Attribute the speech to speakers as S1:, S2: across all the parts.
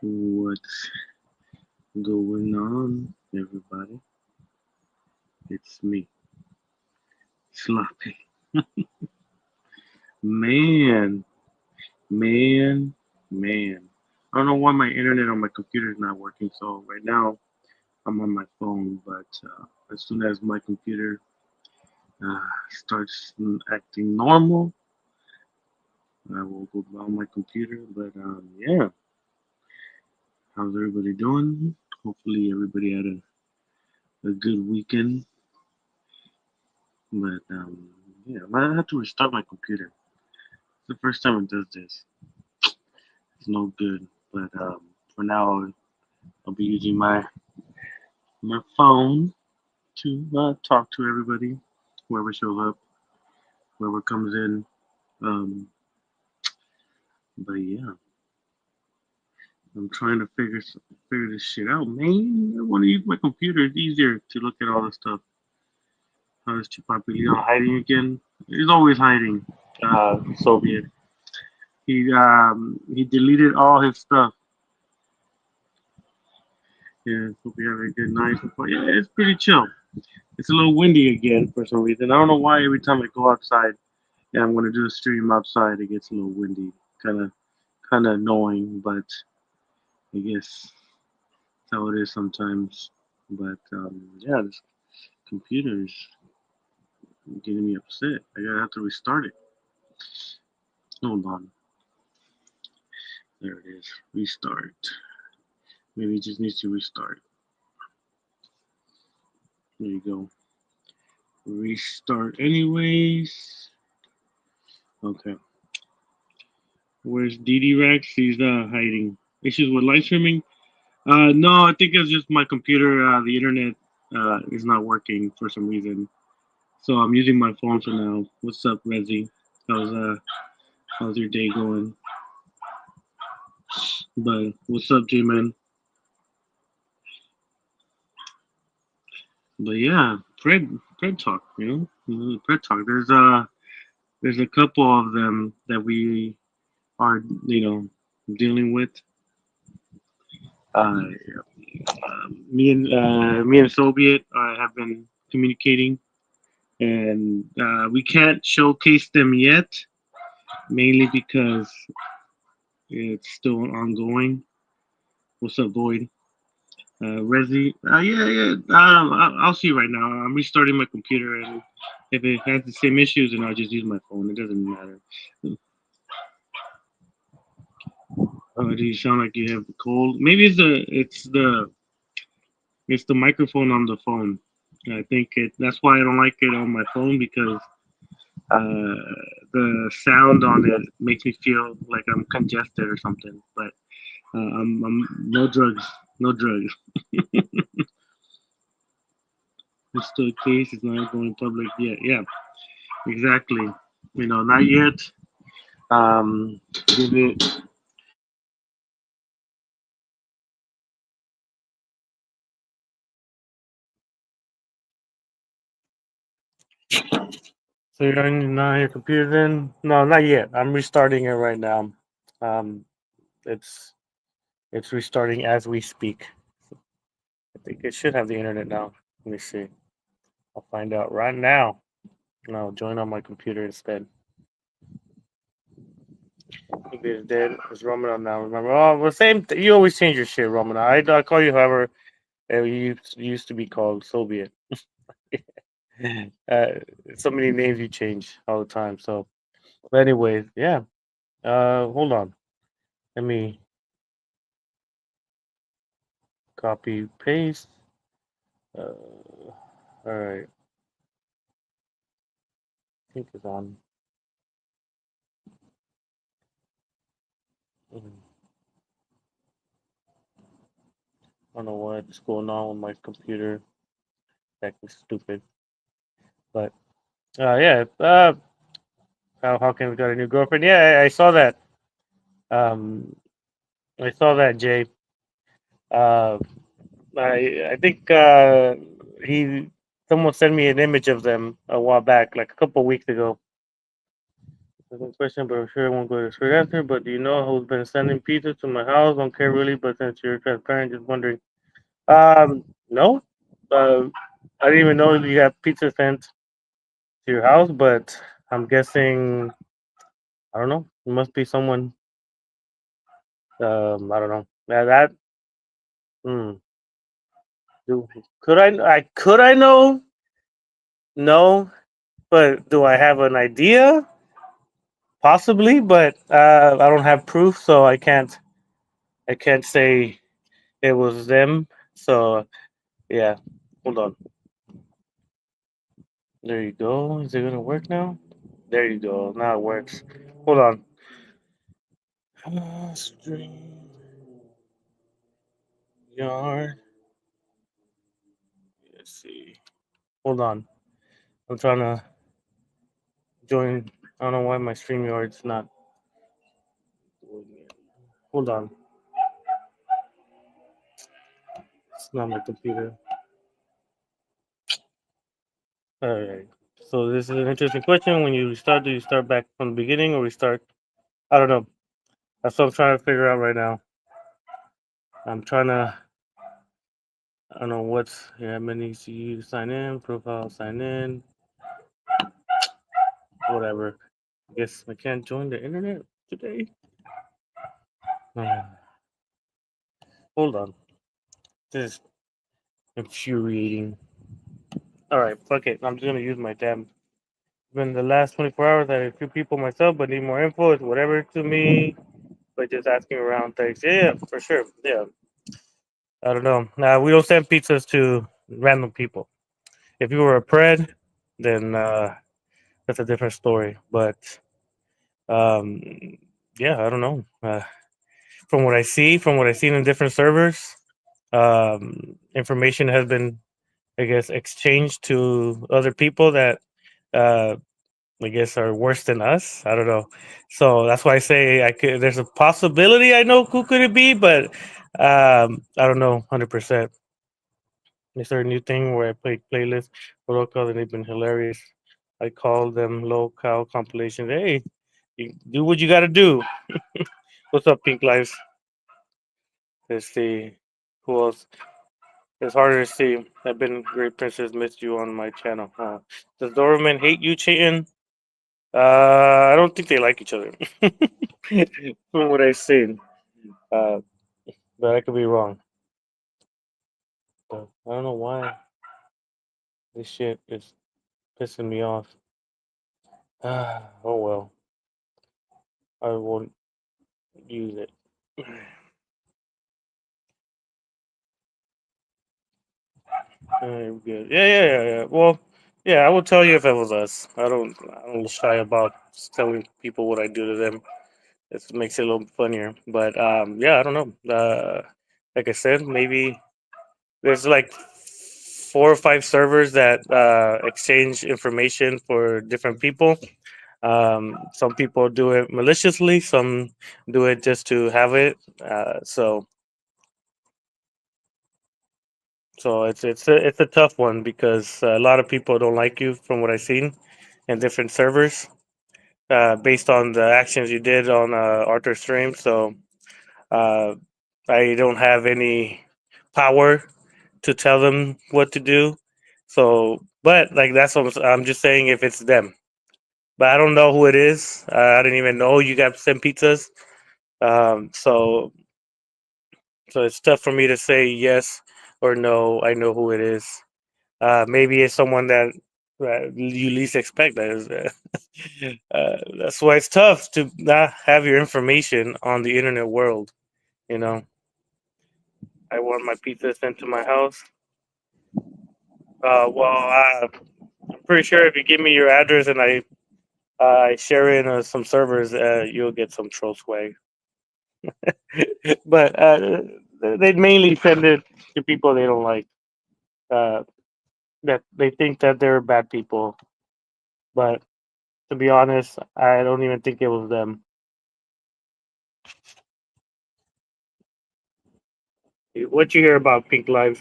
S1: What's going on, everybody? It's me, Sloppy. Man, man, man. I don't know why my internet on my computer is not working. So right now I'm on my phone, but as soon as my computer starts acting normal, I will go on my computer. But yeah, how's everybody doing? Hopefully everybody had a good weekend. But yeah, I might have to restart my computer. It's the first time it does this. It's no good. But for now, I'll be using my phone to talk to everybody, whoever shows up, whoever comes in. Um, but yeah, I'm trying to figure this shit out, man. I want to use my computer. It's easier to look at all this stuff. How is Chupapilio hiding again? He's always hiding. Soviet. He deleted all his stuff. Yeah, hope you have a good night. Yeah, it's pretty chill. It's a little windy again for some reason. I don't know why every time I go outside and I'm gonna do a stream outside, it gets a little windy. Kind of annoying, but I guess that's how it is sometimes. But yeah, this computer is getting me upset. I gotta have to restart it. Hold on. There it is. Restart. Maybe it just needs to restart. There you go. Restart anyways. Okay. Where's DD Rex? He's hiding. Issues with live streaming? No, I think it's just my computer. The internet is not working for some reason. So I'm using my phone for now. What's up, Rezzy? How's uh how's your day going? But what's up, J man? But yeah, Fred talk. Fred talk. There's a couple of them that we are dealing with. Uh, me and Soviet have been communicating, and we can't showcase them yet, mainly because it's still ongoing. What's up, Void? Resi? Yeah. I'll see right now. I'm restarting my computer, and if it has the same issues, then I'll just use my phone. It doesn't matter. Do you sound like you have a cold? Maybe it's the microphone on the phone. I think that's why I don't like it on my phone because uh, the sound on it makes me feel like I'm congested or something. But I'm no drugs, no drugs. It's still a case. It's not going public yet. Yeah, exactly. Not yet. Give it. So you're on your computer then? No, not yet. I'm restarting it right now. Um, it's it's restarting as we speak. I think it should have the internet now. Let me see. I'll find out right now. And I'll join on my computer instead. Maybe it's dead. It's Roman now. Remember? Oh, well, same. You always change your shit, Roman. I call you however you used to be called Soviet. uh, so many names you change all the time. So, but anyways, yeah. Hold on. Let me copy paste. All right. I think it's on. I don't know what's going on with my computer. Acting stupid. But yeah. How Hawkins got a new girlfriend? Yeah, I saw that. Um, I saw that, Jay. Uh, I think he someone sent me an image of them a while back, like a couple of weeks ago. Second question, but I'm sure I won't go to the straight answer. But do you know who's been sending pizza to my house? Don't care really, but since you're transparent, just wondering. No. Uh, I didn't even know you got pizza sent to your house, but I'm guessing I don't know. It must be someone. I don't know. Yeah, that. Hmm. Could I? Could I know? No, but do I have an idea? Possibly, but I don't have proof, so I can't. I can't say it was them. So yeah, hold on. There you go. Is it gonna work now? There you go. Now it works. Hold on. Stream yard. Let's see. Hold on. I'm trying to join. I don't know why my StreamYard's not. Hold on. It's not my computer. All right. So this is an interesting question. When you restart, do you start back from the beginning or restart? I don't know. That's what I'm trying to figure out right now. I'm trying to. I don't know what's yeah. Many see you sign in, profile sign in, whatever. I guess I can't join the internet today. Uh, hold on. This is infuriating. All right, fuck it. I'm just gonna use my damn. Been the last 24 hours. I had a few people myself, but need more info. It's whatever to me. But just asking around things. Yeah, yeah, for sure. Yeah. I don't know. We don't send pizzas to random people. If you were a pred, then that's a different story. But um, yeah, I don't know. From what I see, from what I've seen in different servers, information has been, I guess, exchanged to other people that uh, I guess are worse than us. I don't know. So that's why I say I could. There's a possibility I know who could it be, but I don't know 100%. Is there a new thing where I play playlists for local and they've been hilarious? I call them local compilations. Hey, you do what you got to do. What's up, Pink Lives? Let's see. Who else? It's harder to see. I've been Great Princess missed you on my channel. Does Doberman hate you, Chayton? I don't think they like each other. From what I've seen. Uh, but I could be wrong. But I don't know why this shit is pissing me off. Oh well. I won't use it. Good. Yeah, yeah, yeah, yeah. Well, yeah, I will tell you if it was us. I don't shy about telling people what I do to them. It makes it a little funnier. But yeah, I don't know. Like I said, maybe there's like 4 or 5 servers that exchange information for different people. Some people do it maliciously. Some do it just to have it. So it's a tough one because a lot of people don't like you from what I've seen in different servers based on the actions you did on Arthur's stream. So uh, I don't have any power to tell them what to do. So, but like that's what I'm just saying if it's them. But I don't know who it is. I didn't even know you got sent pizzas. So it's tough for me to say yes or no. I know who it is. Maybe it's someone that you least expect. That is, that's why it's tough to not have your information on the internet world. You know, I want my pizza sent to my house. I'm pretty sure if you give me your address and I share in some servers, you'll get some troll swag. But they mainly send it to people they don't like. Uh, that they think that they're bad people. But to be honest, I don't even think it was them. What you hear about Pink Lives?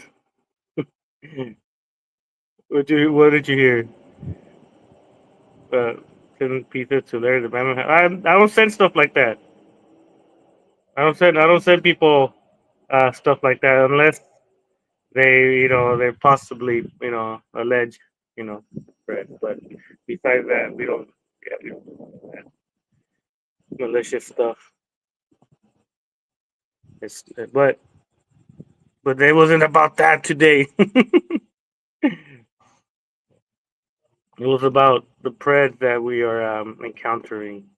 S1: What did you hear? Uh,
S2: send pieces to Larry the Batman. I don't send stuff like that. I don't send people stuff like that unless they possibly allege threat. But besides that, we don't do that malicious stuff. It's but it wasn't about that today. It was about the pred that we are encountering.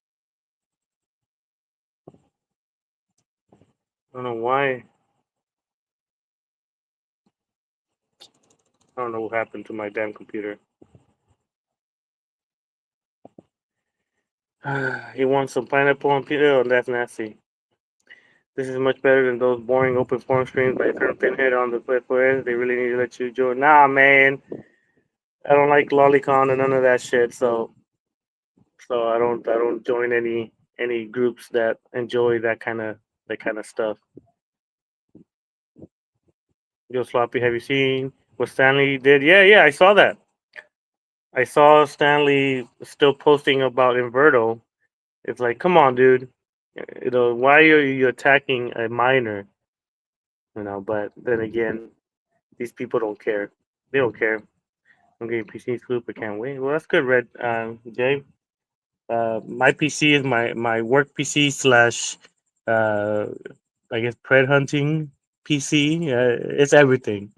S2: I don't know why. I don't know what happened to my damn computer. He wants some pineapple on pizza. Oh, that's nasty. This is much better than those boring open forum streams by Eternal Pinhead on the Flipboard. They really need to let you join. Nah, man. I don't like lolicon and none of that shit. So I don't join any groups that enjoy that kind of stuff. Yo, Sloppy, have you seen what Stanley did? Yeah, yeah, I saw that. I saw Stanley still posting about Inverto. It's like, come on, dude. Why are you attacking a minor? But then again, these people don't care. They don't care. I'm getting PC scoop. I can't wait. Well, that's good, Red. Jay. My PC is my work PC slash, uh, I guess, pred hunting PC. It's everything.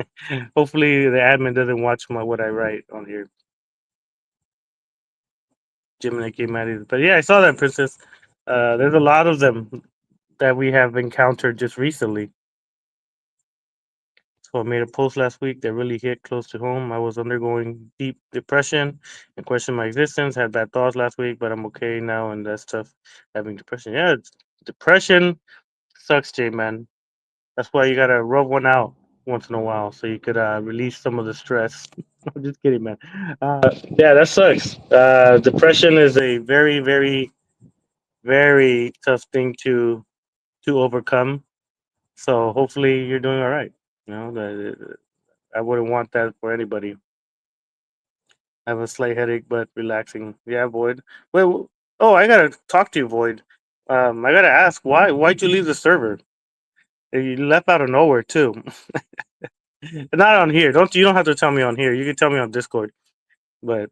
S2: Hopefully, the admin doesn't watch what I write on here. Gemini came at it. But yeah, I saw that, Princess. There's a lot of them that we have encountered just recently. So I made a post last week that really hit close to home. I was undergoing deep depression and questioned my existence. Had bad thoughts last week, but I'm okay now, and that's tough having depression. Yeah, depression sucks, Jay, man. That's why you gotta rub one out once in a while so you could release some of the stress. I'm just kidding, man. Yeah, that sucks. Depression is a very, very, very tough thing to overcome. So hopefully you're doing all right. I wouldn't want that for anybody. I have a slight headache, but relaxing. Yeah, Void. Wait, oh, I gotta talk to you, Void. I gotta ask why'd you leave the server? You left out of nowhere too. Not on here. You don't have to tell me on here. You can tell me on Discord. But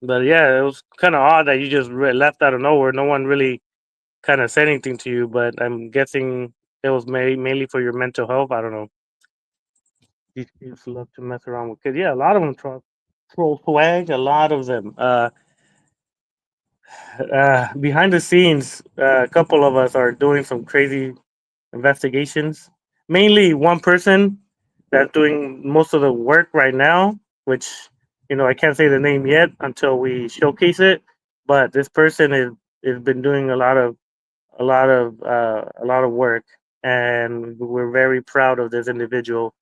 S2: yeah, it was kind of odd that you just left out of nowhere. No one really kind of said anything to you. But I'm guessing it was mainly for your mental health. I don't know. These kids love to mess around with kids. Yeah, a lot of them troll swag. A lot of them. Behind the scenes, a couple of us are doing some crazy investigations. Mainly one person that's doing most of the work right now, which I can't say the name yet until we showcase it. But this person is been doing a lot of work, and we're very proud of this individual.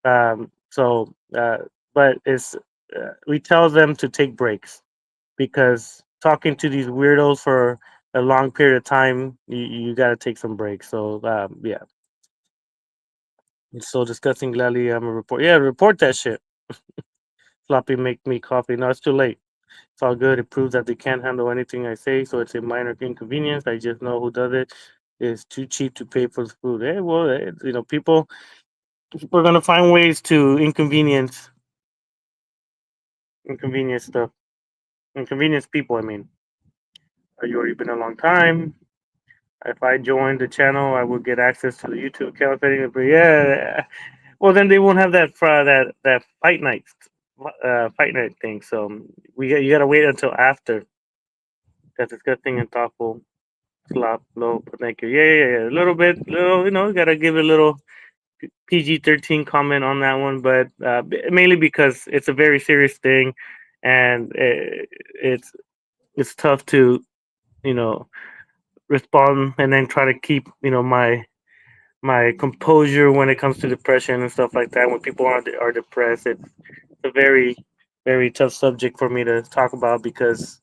S2: But we tell them to take breaks because talking to these weirdos for a long period of time, you got to take some breaks. So yeah, it's so disgusting. Gladly, I'm a report. Yeah, report that shit. Sloppy, make me coffee. No, it's too late. It's all good. It proves that they can't handle anything I say, so it's a minor inconvenience. I just know who does it. It's too cheap to pay for the food. Well, people are gonna find ways to inconvenience stuff, inconvenience people. I mean, you already been a long time. If I joined the channel, I would get access to the YouTube account. But yeah, well then they won't have that fight night thing. So you gotta wait until after. That's disgusting and thoughtful. Slop low. Thank you. Yeah. A little bit, you gotta give it a little PG-13 comment on that one, but mainly because it's a very serious thing, and it's tough to you know respond and then try to keep my composure when it comes to depression and stuff like that. When people are depressed, it's a very very tough subject for me to talk about because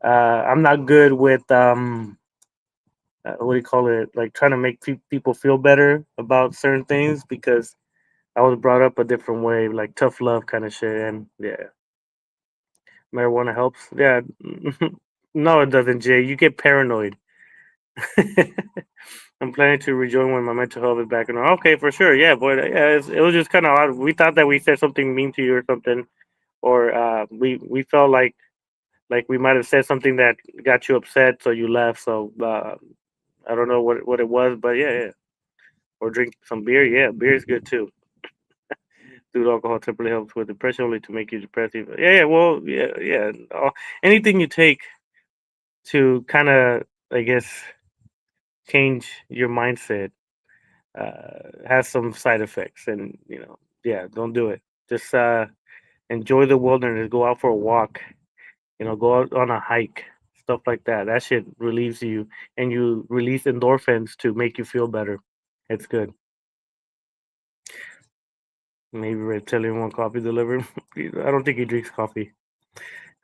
S2: I'm not good with what do you call it? Like trying to make people feel better about certain things because I was brought up a different way, like tough love kind of shit. And yeah, Marijuana helps. Yeah. No, it doesn't, Jay. You get paranoid. I'm planning to rejoin when my mental health is back in order. Okay, for sure. Yeah, boy. Yeah, it was just kind of odd. We thought that we said something mean to you or something, or we felt like we might have said something that got you upset, so you left. So I don't know what it was, but yeah, yeah. Or drink some beer. Yeah, beer is good too. Dude, alcohol typically helps with depression, only to make you depressive. Yeah, yeah. Well, yeah, yeah. Anything you take to kind of, I guess, change your mindset has some side effects, and yeah, don't do it. Just enjoy the wilderness. Go out for a walk. Go out on a hike. Stuff like that. That shit relieves you, and you release endorphins to make you feel better. It's good. Maybe reptilian want coffee delivered. I don't think he drinks coffee.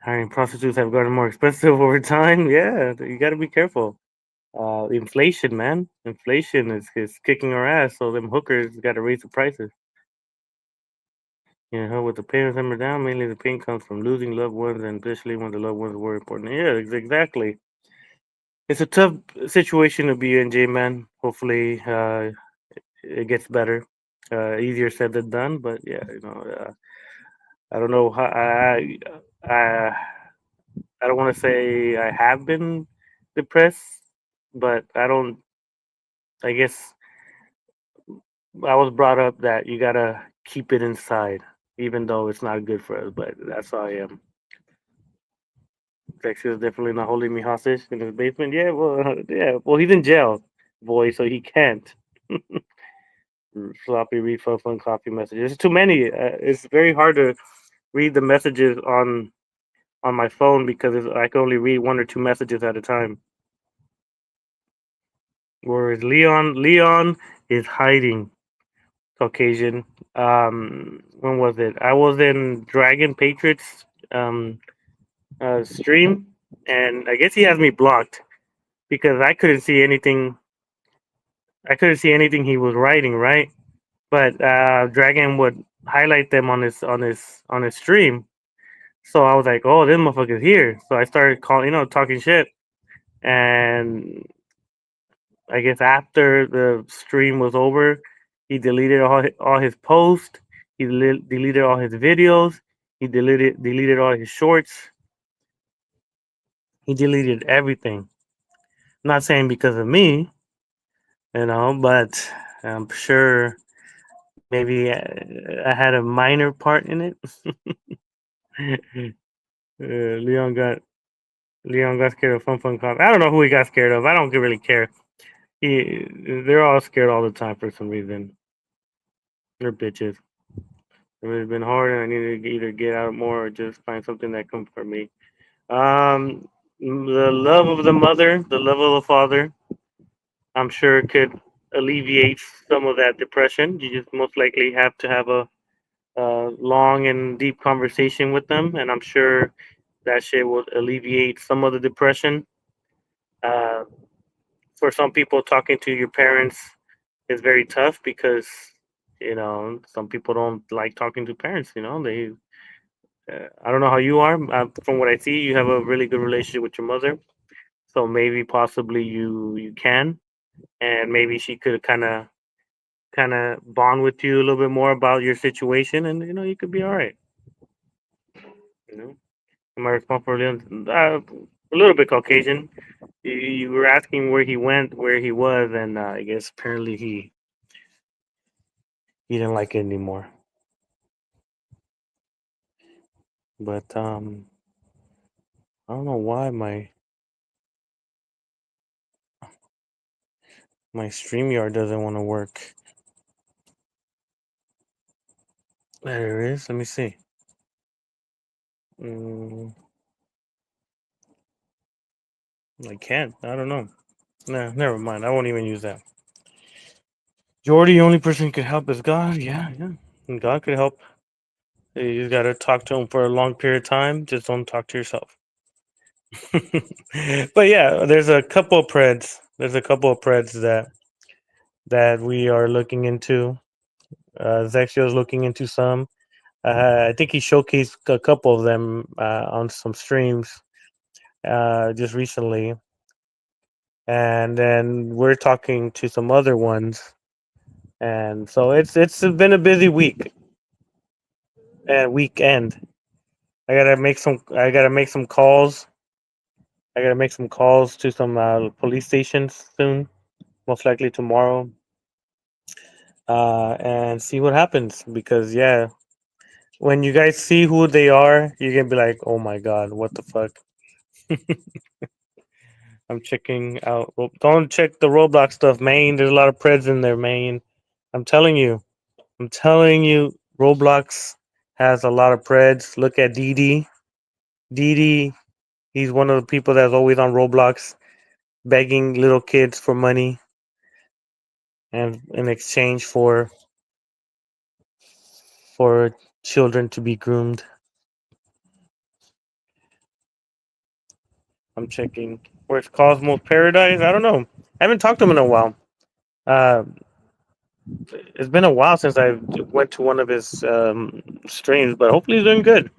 S2: Hiring prostitutes have gotten more expensive over time. Yeah, you got to be careful. Inflation, man. Inflation is kicking our ass. So them hookers got to raise the prices. With the pain number down, mainly the pain comes from losing loved ones, and especially when the loved ones were important. Yeah, exactly. It's a tough situation to be in, J man. Hopefully, it gets better. Easier said than done, but yeah, I don't know how I I don't want to say I have been depressed, but I don't. I guess I was brought up that you gotta keep it inside, even though it's not good for us. But that's how I am. Texas is definitely not holding me hostage in his basement. Yeah, well, yeah, well, he's in jail, boy, so he can't. Sloppy refill fun coffee messages. There's too many. It's very hard to read the messages on my phone because I can only read one or two messages at a time. Whereas Leon is hiding. Caucasian. When was it? I was in Dragon Patriots stream, and I guess he has me blocked because I couldn't see anything. I couldn't see anything he was writing, right? But Dragon would highlight them on his stream. So I was like, "Oh, this motherfucker's here." So I started calling, talking shit, and I guess after the stream was over, he deleted all his posts. He deleted all his videos. He deleted all his shorts. He deleted everything. I'm not saying because of me, but I'm sure maybe I had a minor part in it. Leon got scared of Fun Cop. I don't know who he got scared of. I don't really care. They're all scared all the time for some reason. They're bitches. It's been hard, and I need to either get out more or just find something that comforts me. The love of the mother, the love of the father, I'm sure could alleviate some of that depression. You just most likely have to have a long and deep conversation with them, and I'm sure that shit will alleviate some of the depression. Uh, for some people, talking to your parents is very tough because some people don't like talking to parents. I don't know how you are. From what I see, you have a really good relationship with your mother, so maybe possibly you can, and maybe she could kind of bond with you a little bit more about your situation, and you could be all right. You know, am I responsible for a little bit Caucasian? You were asking where he went, where he was, and I guess apparently he didn't like it anymore. But I don't know why my StreamYard doesn't want to work. There it is. Let me see. Mm, I can't. I don't know. Nah, never mind. I won't even use that. Jordy, the only person who can help is God. Yeah, yeah. And God could help. You just gotta talk to him for a long period of time. Just don't talk to yourself. But yeah, there's a couple of preds. There's a couple of preds that we are looking into. Zexio is looking into some. I think he showcased a couple of them on some streams just recently, and then we're talking to some other ones, and so it's been a busy week and weekend. I gotta make some calls. I gotta make some calls to some police stations soon, most likely tomorrow, and see what happens. Because yeah, when you guys see who they are, you're gonna be like, "Oh my god, what the fuck." I'm checking out. Well, don't check the Roblox stuff, Maine. There's a lot of Preds in there, Maine. I'm telling you. I'm telling you, Roblox has a lot of Preds. Look at Didi. Didi, he's one of the people that's always on Roblox begging little kids for money and in exchange for children to be groomed. I'm checking. Where's Cosmos Paradise? I don't know. I haven't talked to him in a while. Uh, it's been a while since I went to one of his streams, but hopefully he's doing good.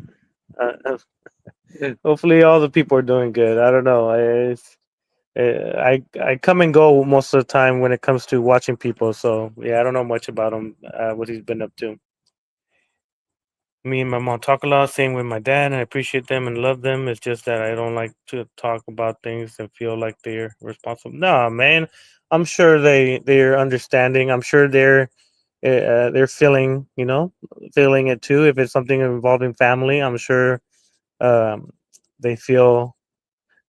S2: Hopefully all the people are doing good. I don't know. I come and go most of the time when it comes to watching people. So yeah, I don't know much about him. What he's been up to. Me and my mom talk a lot. Same with my dad. I appreciate them and love them. It's just that I don't like to talk about things and feel like they're responsible. Nah, man. I'm sure they're understanding. I'm sure they're feeling feeling it too. If it's something involving family, I'm sure um, they feel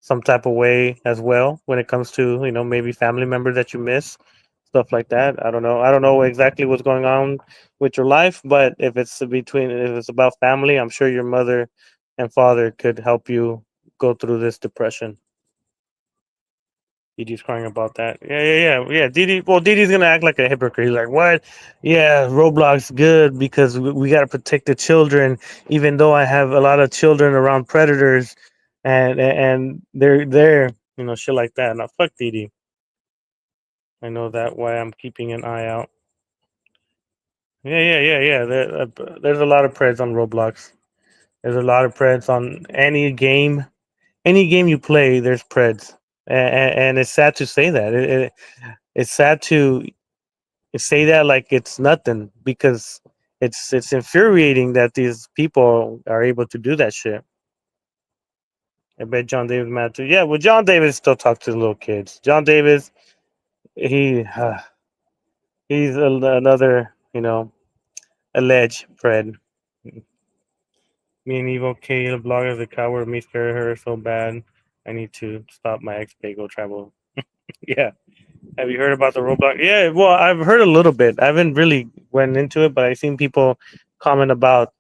S2: some type of way as well when it comes to maybe family members that you miss, stuff like that. I don't know exactly what's going on with your life, but if it's about family, I'm sure your mother and father could help you go through this depression. Didi's crying about that. Yeah. Didi, well, Didi's gonna act like a hypocrite. He's like, "What? Yeah, Roblox good because we gotta protect the children. Even though I have a lot of children around predators, and they're there, shit like that." Now, fuck Didi. I know that why I'm keeping an eye out. Yeah. There's a lot of preds on Roblox. There's a lot of preds on any game. Any game you play, there's preds, and it's sad to say that. It's sad to say that like it's nothing because it's infuriating that these people are able to do that shit. I bet John Davis mad too. Yeah, well, John Davis still talks to the little kids. John Davis, he he's another alleged Fred. Me and Evo K, the blogger, the coward. Me scare her so bad. I need to stop my ex go travel. Yeah. Have you heard about the Roblox? Yeah, well, I've heard a little bit. I haven't really went into it, but I've seen people comment about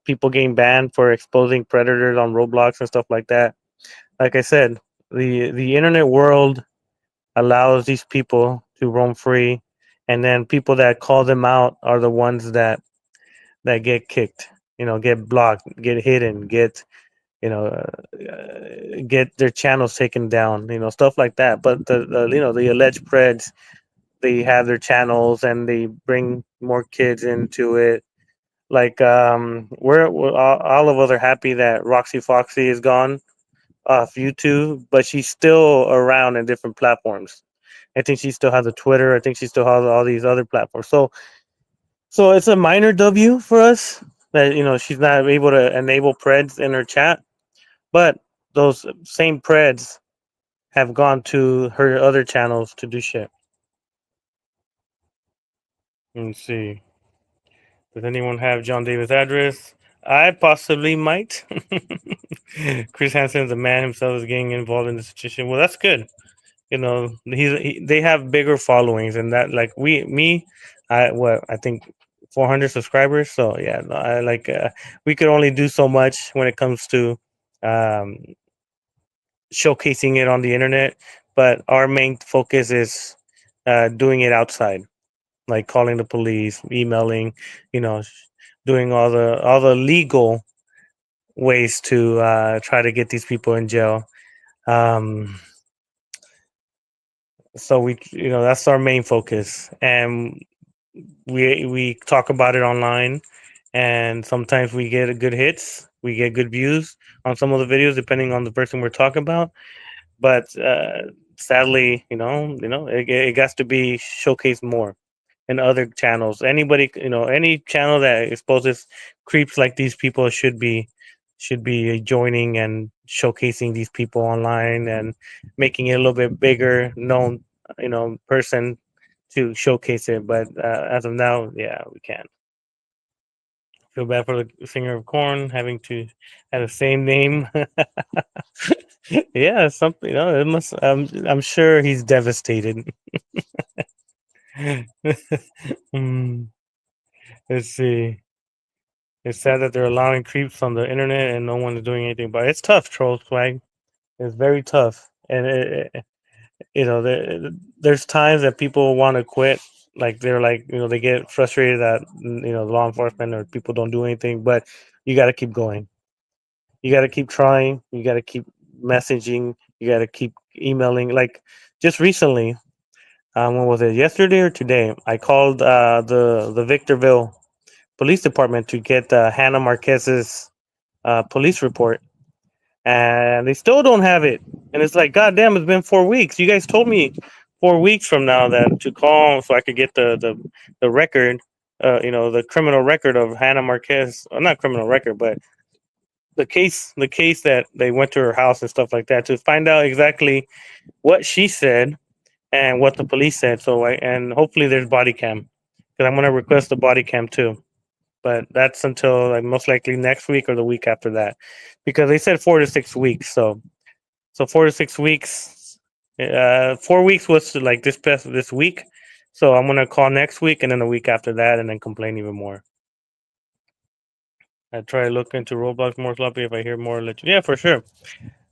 S2: people getting banned for exposing predators on Roblox and stuff like that. Like I said, the internet world allows these people to roam free, and then people that call them out are the ones that get kicked. Get blocked, get hidden, get their channels taken down. Stuff like that. But the alleged preds, they have their channels and they bring more kids into it. Like we're all of us are happy that Roxy Foxy is gone off YouTube, but she's still around in different platforms. I think she still has a Twitter. I think she still has all these other platforms. So it's a minor W for us that she's not able to enable preds in her chat, but those same preds have gone to her other channels to do shit. Let's see. Does anyone have John Davis' address? I possibly might. Chris Hansen, the man himself, is getting involved in the situation. Well, that's good. They have bigger followings, and that like I think 400 subscribers. So yeah, no, I like we could only do so much when it comes to um, showcasing it on the internet, but our main focus is doing it outside, like calling the police, emailing, you know, doing all the legal ways to try to get these people in jail. Um, so that's our main focus, and we talk about it online, and sometimes we get good hits, we get good views on some of the videos, depending on the person we're talking about. But sadly, it has to be showcased more in other channels. Anybody, any channel that exposes creeps like these people should be joining and showcasing these people online and making it a little bit bigger known, person to showcase it. But as of now, yeah, we can't. Feel bad for the singer of Corn having to have the same name. Yeah, something. It must. I'm sure he's devastated. Hmm, let's see. It's sad that they're allowing creeps on the internet and no one is doing anything. But it's tough, troll swag. It's very tough, and there's times that people want to quit. Like they're like, they get frustrated that law enforcement or people don't do anything. But you got to keep going. You got to keep trying. You got to keep messaging. You got to keep emailing. Like just recently, when was it? Yesterday or today? I called the Victorville Police Department to get Hannah Marquez's police report, and they still don't have it. And it's like, God damn, it's been 4 weeks. You guys told me 4 weeks from now that to call so I could get the record, the criminal record of Hannah Marquez. Not criminal record, but the case that they went to her house and stuff like that to find out exactly what she said and what the police said. And hopefully there's body cam because I'm gonna request a body cam too. But that's until like most likely next week or the week after that, because they said 4 to 6 weeks. So 4 to 6 weeks. 4 weeks was like this week. So I'm gonna call next week and then the week after that, and then complain even more. I try to look into Roblox more sloppy. If I hear more, let you. Yeah, for sure.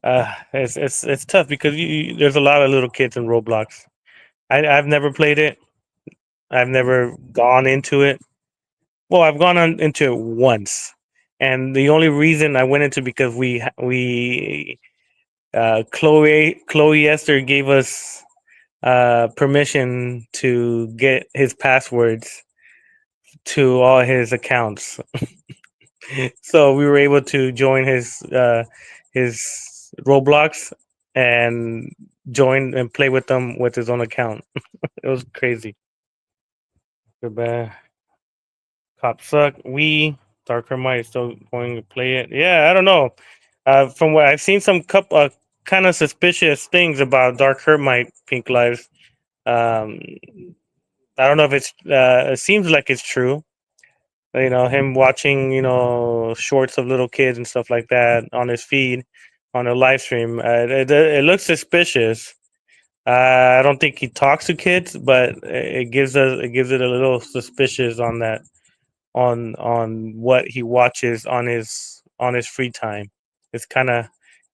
S2: It's tough because there's a lot of little kids in Roblox. I've never played it. I've never gone into it. Well, I've into it once, and the only reason I went into because Chloe Esther gave us permission to get his passwords to all his accounts, so we were able to join his Roblox and join and play with them with his own account. It was crazy. Goodbye. Cop suck. Dark Hermite is still going to play it. Yeah, I don't know. From what I've seen, some kind of suspicious things about Dark Hermite Pink Lives. Um, I don't know if it seems like it's true. Him watching shorts of little kids and stuff like that on his feed on a live stream. It looks suspicious. I don't think he talks to kids, but it gives it a little suspicious on that on what he watches on his free time. It's kind of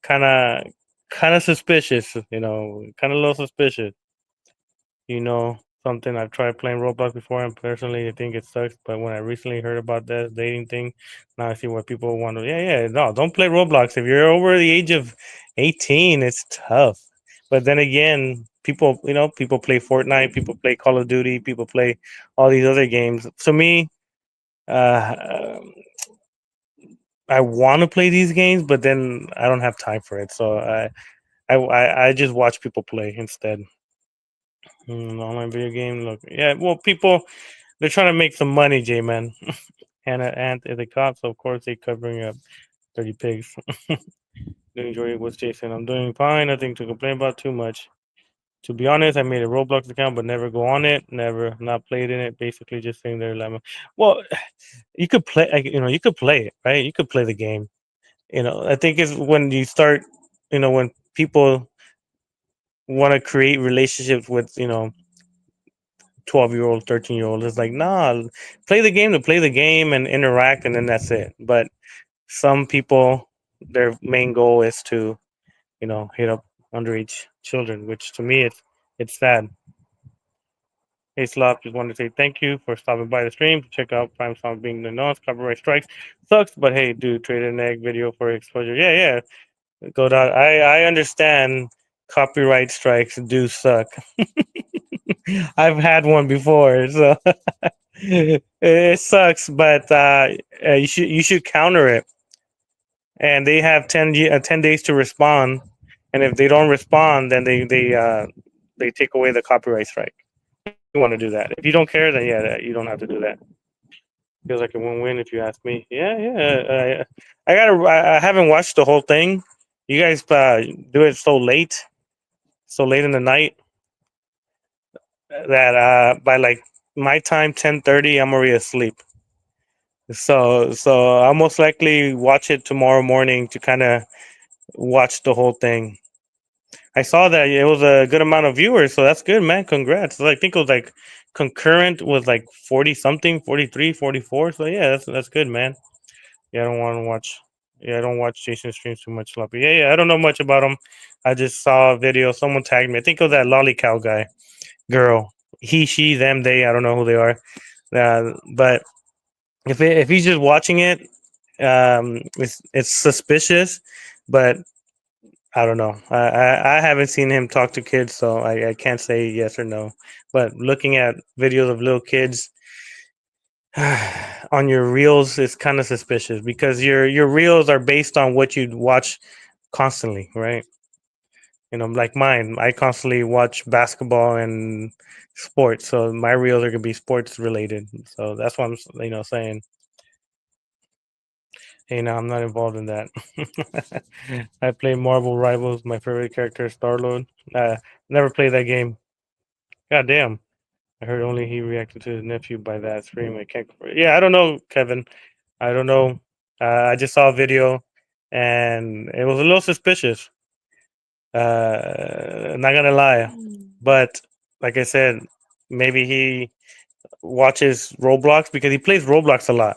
S2: kind of suspicious, kind of a little suspicious. Something I've tried playing Roblox before, and personally, I think it sucks. But when I recently heard about that dating thing, now I see what people want to. Yeah, yeah, no, don't play Roblox if you're over the age of 18. It's tough. But then again, people play Fortnite, people play Call of Duty, people play all these other games. To me, uh, I want to play these games, but then I don't have time for it. So I just watch people play instead. Online video game. Look, yeah. Well, people they're trying to make some money, J man. And the cops, of course, they covering up dirty pigs. Doing enjoy with Jason. I'm doing fine. Nothing to complain about too much. To be honest, I made a Roblox account, but never go on it. Never not played in it. Basically, just sitting there. Well, you could play. You could play it, right? You could play the game. I think it's when you start. When people want to create relationships with 12-year-old, 13-year-old. It's like, nah, play the game to play the game and interact, and then that's it. But some people, their main goal is to, hit up underage children, which to me, it's sad. Hey, Slop, just wanted to say thank you for stopping by the stream to check out Prime Song being the nose. Copyright strikes sucks, but hey, do trade an egg video for exposure. Yeah, yeah. Go down. I understand copyright strikes do suck. I've had one before, so It sucks, but you should counter it, and they have 10 days to respond. And if they don't respond, then they take away the copyright strike. If you want to do that, if you don't care, then yeah, you don't have to do that. Feels like a win-win if you ask me. Yeah, yeah. I haven't watched the whole thing. You guys do it so late in the night that by like my time 10:30, I'm already asleep. So I'll most likely watch it tomorrow morning to kind of watch the whole thing. I saw that it was a good amount of viewers, so that's good, man. Congrats. I think it was like concurrent was like 40 something, 43, 44. So yeah, that's good, man. Yeah, I don't want to watch. Yeah, I don't watch Jason streams too much, sloppy. Yeah, I don't know much about him. I just saw a video. Someone tagged me. I think it was that lollycow guy, girl. He, she, them, they. I don't know who they are. But if he's just watching it, it's suspicious. But I don't know. I haven't seen him talk to kids, so I can't say yes or no. But looking at videos of little kids on your reels is kind of suspicious because your reels are based on what you watch constantly, right? Like mine, I constantly watch basketball and sports, so my reels are gonna be sports related. So that's what I'm saying. Hey, no, I'm not involved in that. I play Marvel Rivals. My favorite character is Star-Lord. Never played that game. God damn. I heard only he reacted to his nephew by that stream. I can't. Yeah, I don't know, Kevin. I don't know. I just saw a video, and it was a little suspicious. Not gonna lie, but like I said, maybe he watches Roblox because he plays Roblox a lot.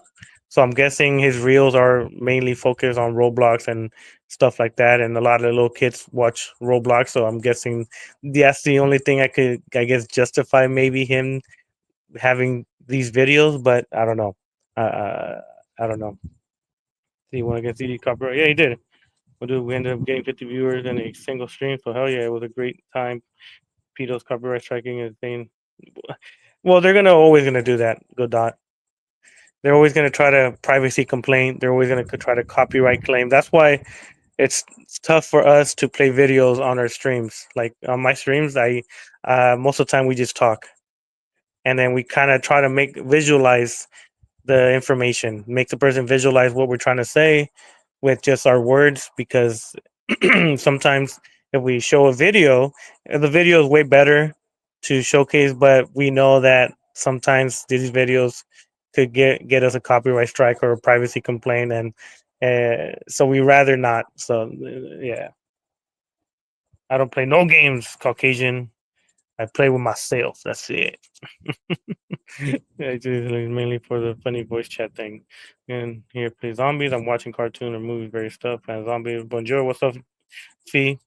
S2: So I'm guessing his reels are mainly focused on Roblox and stuff like that. And a lot of the little kids watch Roblox. So I'm guessing that's the only thing I guess, justify maybe him having these videos. But I don't know. I don't know. Do you want to get CD copyright? Yeah, he did. We ended up getting 50 viewers in a single stream. So hell yeah, it was a great time. Pito's copyright striking is thing. Well, they're always gonna do that. Go dot. They're always going to try to privacy complain. They're always going to try to copyright claim. That's why it's tough for us to play videos on our streams. Like on my streams, I most of the time we just talk, and then we kind of try to visualize the information, make the person visualize what we're trying to say with just our words. Because sometimes if we show a video, the video is way better to showcase, but we know that sometimes these videos could get us a copyright strike or a privacy complaint, and so we rather not. So yeah, I don't play no games, Caucasian. I play with myself. That's it. I do it mainly for the funny voice chat thing. And here, play zombies. I'm watching cartoon or movie very stuff. And zombie, bonjour. What's up, Fee?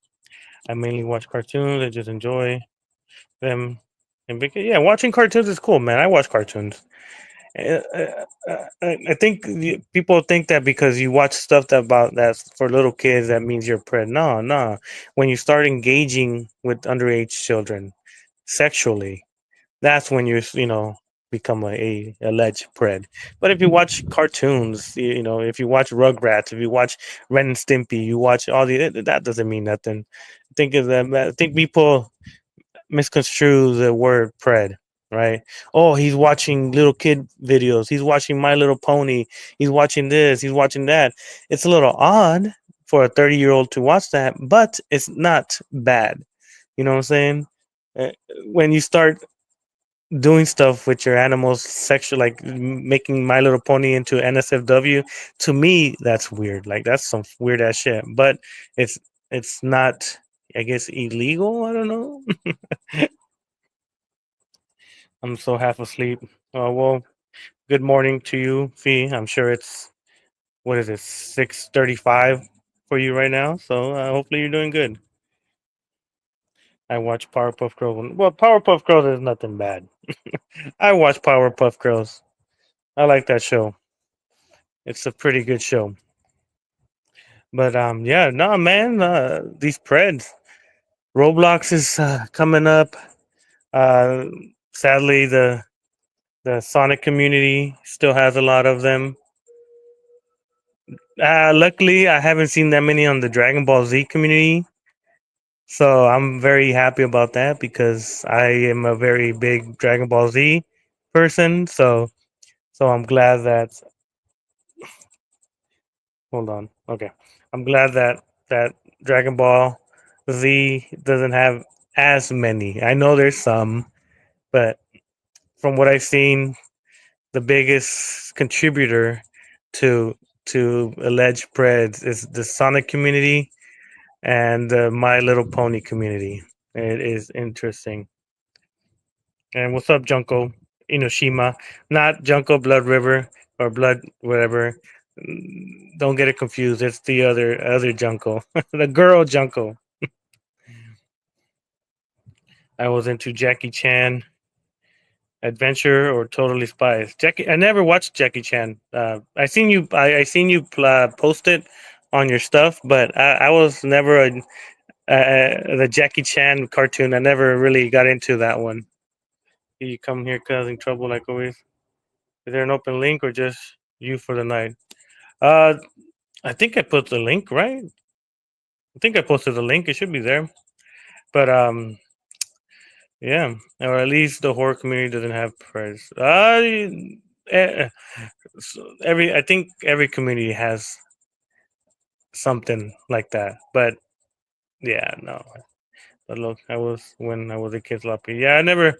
S2: I mainly watch cartoons. I just enjoy them. And yeah, watching cartoons is cool, man. I watch cartoons. I think people think that because you watch stuff that's for little kids, that means you're pred. No, no. When you start engaging with underage children sexually, that's when you become a alleged pred. But if you watch cartoons, if you watch Rugrats, if you watch Ren and Stimpy, you watch all that doesn't mean nothing. I think people misconstrue the word pred, right? Oh, he's watching little kid videos. He's watching My Little Pony. He's watching this. He's watching that. It's a little odd for a 30-year-old to watch that, but it's not bad. You know what I'm saying? Uh, When you start doing stuff with your animals sexual, like making My Little Pony into NSFW, to me that's weird. Like that's some weird ass shit. But it's it's not, I guess, illegal. I don't know. I'm so half asleep. Well, good morning to you, Fee. I'm sure it's, what is it, 6:35 for you right now. So hopefully you're doing good. I watch Powerpuff Girls. Well, Powerpuff Girls is nothing bad. I watch Powerpuff Girls. I like that show. It's a pretty good show. But yeah, no, man. These Preds. Roblox is coming up. Uh, Sadly, the The Sonic community still has a lot of them. Luckily, I haven't seen that many on the Dragon Ball Z community. So I'm very happy about that because I am a very big Dragon Ball Z person. So I'm glad that. Hold on. Okay, I'm glad that Dragon Ball Z doesn't have as many. I know there's some, but from what I've seen, the biggest contributor to alleged Preds is the Sonic community and the My Little Pony community. It is interesting. And what's up, Junko Inoshima? Not Junko Blood River or Blood whatever. Don't get it confused. It's the other Junko, the girl Junko. I was into Jackie Chan Adventure or Totally Spies. Jackie, I never watched Jackie Chan. I seen you. I seen you post it on your stuff, but I was never the Jackie Chan cartoon. I never really got into that one. You come here causing trouble like always. Is there an open link or just you for the night? Uh, I think I put the link right. I think I posted the link. It should be there. But yeah, or at least the horror community doesn't have press. I think every community has something like that. But yeah, no. But look, I was when I was a kid sloppy. Yeah, I never.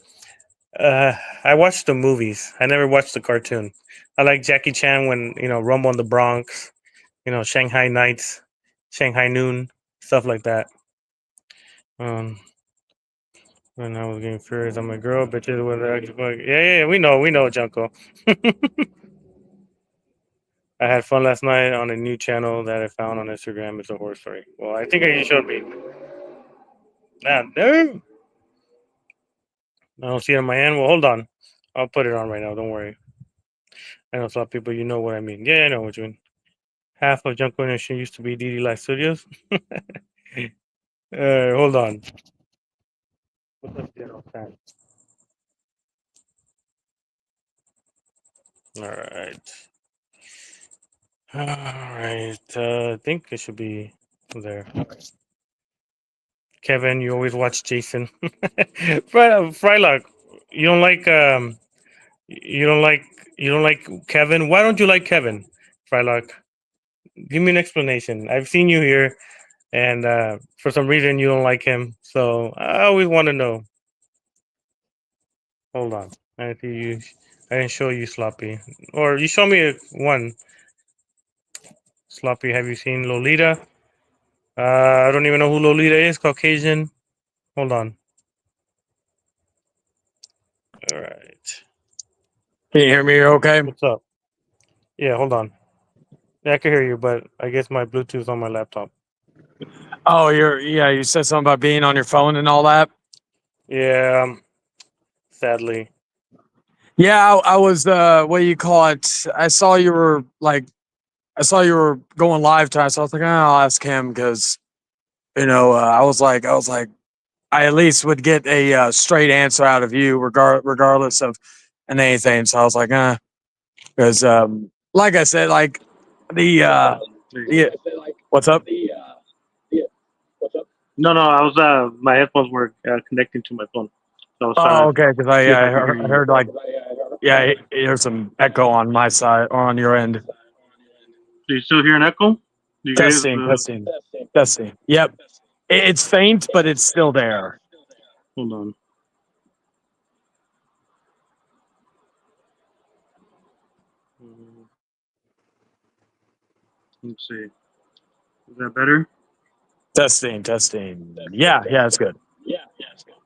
S2: I watched the movies. I never watched the cartoon. I like Jackie Chan when Rumble in the Bronx, Shanghai Nights, Shanghai Noon, stuff like that. When I was getting furious on my girl, bitches with actually. Yeah, we know, Junko. I had fun last night on a new channel that I found on Instagram. It's a horror story. Well, I think you showed me. No. I don't see it on my end. Well, hold on. I'll put it on right now. Don't worry. I know some people, you know what I mean. Yeah, I know what you mean. Half of Junko Nation used to be DD Live Studios. Hold on. What's up, General Fan? All right. All right. I think it should be there. Kevin, you always watch Jason. Frylock, you don't like you don't like you don't like Kevin. Why don't you like Kevin? Frylock, give me an explanation. I've seen you here, and for some reason you don't like him. So I always want to know. Hold on, I see you. I didn't show you Sloppy, or you show me one. Sloppy, have you seen Lolita? I don't even know who Lolita is. Caucasian. Hold on. All right.
S3: Can you hear me okay?
S2: What's up? Yeah, hold on. Yeah, I can hear you, but I guess my Bluetooth's on my laptop.
S3: Oh, you said something about being on your phone and all that.
S2: Yeah, sadly.
S3: Yeah, I was what do you call it? I saw you were going live tonight, so I was like, I'll ask him because I was like I at least would get a straight answer out of you regardless of anything. So I was like, because like I said, like the yeah, what's up?
S1: No, I was my headphones were connecting to my phone. So I was trying
S3: Oh,
S1: to
S3: okay, because
S1: see if
S3: I
S1: I could hear you.
S3: heard like there's some echo on my side or on your end.
S1: Do you still hear an echo? Do you guys,
S3: Testing. Yep, it's faint, but it's still there.
S1: hold on. Let's see. Is that better?
S3: Testing. Yeah, it's good.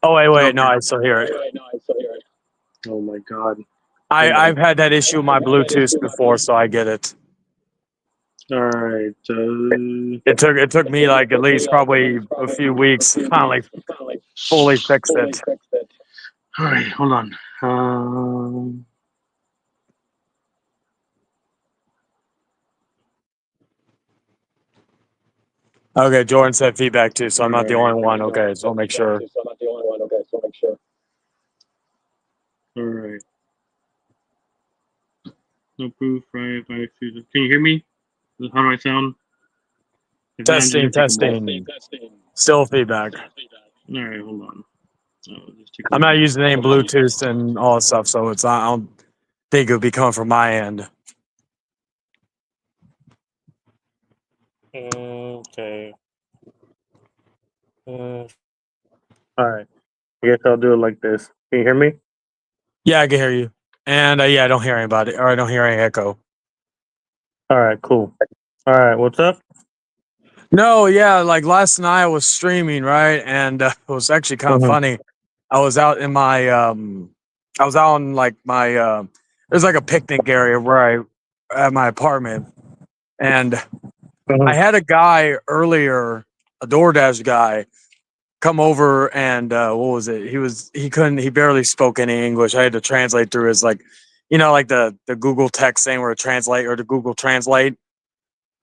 S3: Oh wait,
S1: Okay.
S3: no, I still hear it.
S1: Oh my god.
S3: I've had that issue with my Bluetooth before, so I get it.
S1: All right.
S3: It took me like at least probably a few weeks to finally fully fix it.
S1: All right. Hold on.
S3: Okay, Jordan said feedback too, so I'm not the only one. Okay, so I'll make sure.
S1: All right. No proof, right? Can you hear me? How do I sound? If not, I'm just
S3: Testing,
S1: gonna take a moment.
S3: testing. Still feedback.
S1: All right, hold on. I'll just take a
S3: I'm not
S1: moment.
S3: using any Bluetooth and all that stuff, so it's I don't think it would be coming from my end.
S2: Okay. All right. I guess I'll do it like this. Can you hear me?
S3: Yeah, I can hear you. And yeah, I don't hear anybody, or I don't hear any echo.
S2: All right, cool. All right, what's up?
S3: No, yeah, like last night I was streaming, right? And it was actually kind of
S2: Mm-hmm.
S3: funny. I was out in my I was out in like my there's like a picnic area where I at my apartment, and I
S2: Mm-hmm.
S3: had a guy earlier, a DoorDash guy, come over and what was it? He barely spoke any English. I had to translate through his like, like the Google text thing where it translate or the Google Translate.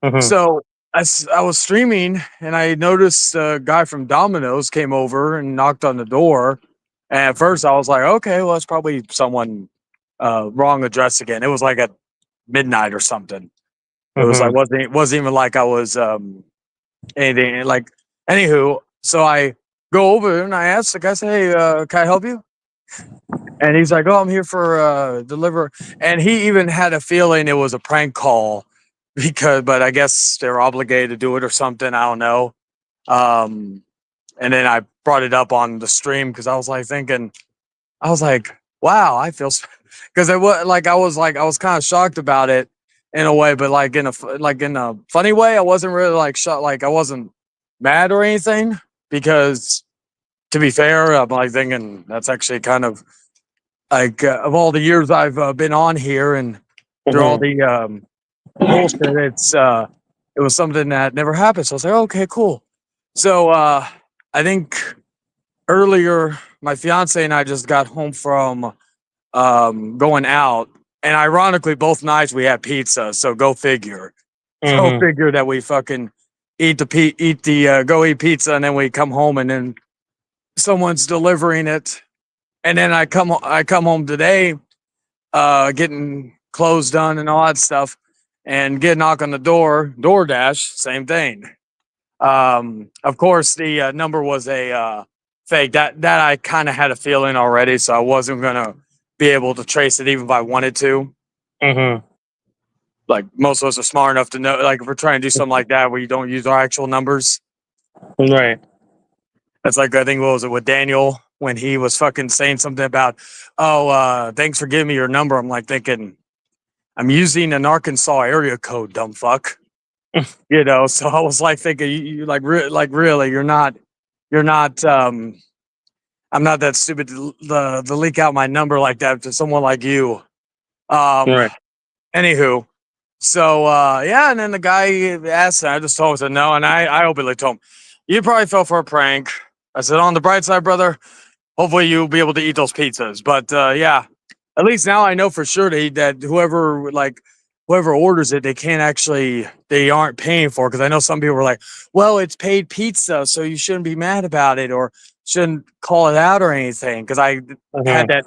S2: Mm-hmm.
S3: So I was streaming and I noticed a guy from Domino's came over and knocked on the door. And at first I was like, okay, well, it's probably someone wrong address again. It was like at midnight or something. It was like
S2: Mm-hmm.
S3: wasn't even like I was anything like anywho. So I go over and I ask the guy, say, hey, can I help you? And he's like, oh, I'm here for deliver. And he even had a feeling it was a prank call but I guess they're obligated to do it or something. I don't know. Um, and then I brought it up on the stream because I was like thinking, I was like, wow, I feel because I was kind of shocked about it in a way, but like in a funny way. I wasn't really like shocked, like I wasn't mad or anything because to be fair, I'm like thinking that's actually kind of like of all the years I've been on here and through all
S2: Mm-hmm.
S3: the bullshit, it was something that never happened. So I was like, okay, cool. So I think earlier my fiance and I just got home from going out, and ironically, both nights we had pizza. So go figure. Go
S2: Mm-hmm.
S3: figure that we fucking eat the go eat pizza, and then we come home, and then someone's delivering it, and then I come home today, getting clothes done and all that stuff, and get a knock on the door, DoorDash, same thing. Of course, the number was a fake. That I kind of had a feeling already, so I wasn't gonna be able to trace it even if I wanted to.
S2: Mm-hmm.
S3: Like most of us are smart enough to know, like if we're trying to do something like that where you don't use our actual numbers.
S2: Right.
S3: That's like I think what was it with Daniel when he was fucking saying something about, oh, thanks for giving me your number. I'm like thinking, I'm using an Arkansas area code, dumb fuck. So I was like thinking, you like really, you're not. I'm not that stupid to leak out my number like that to someone like you. Um,
S2: Right.
S3: Anywho, so yeah, and then the guy asked, and I just told him, I said no, and I openly told him, you probably fell for a prank. I said, on the bright side, brother, hopefully you'll be able to eat those pizzas. But yeah, at least now I know for sure that whoever orders it, they aren't paying for it. Because I know some people were like, well, it's paid pizza, so you shouldn't be mad about it or shouldn't call it out or anything. Because I had
S2: Mm-hmm.
S3: that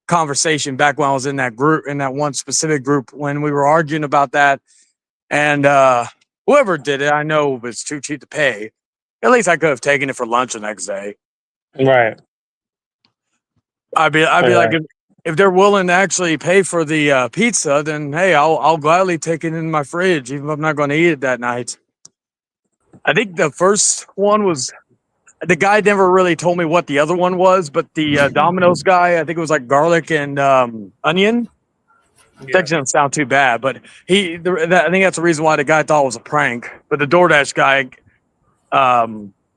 S3: conversation back when I was in that group, in that one specific group, when we were arguing about that. And whoever did it, I know it was too cheap to pay. At least I could have taken it for lunch the next day.
S2: Right.
S3: I'd be like,
S2: Right.
S3: if they're willing to actually pay for the pizza, then hey, I'll gladly take it in my fridge, even if I'm not going to eat it that night. I think the first one was the guy never really told me what the other one was, but the Domino's guy, I think it was like garlic and onion. That
S2: Yeah.
S3: doesn't sound too bad, but I think that's the reason why the guy thought it was a prank. But the DoorDash guy,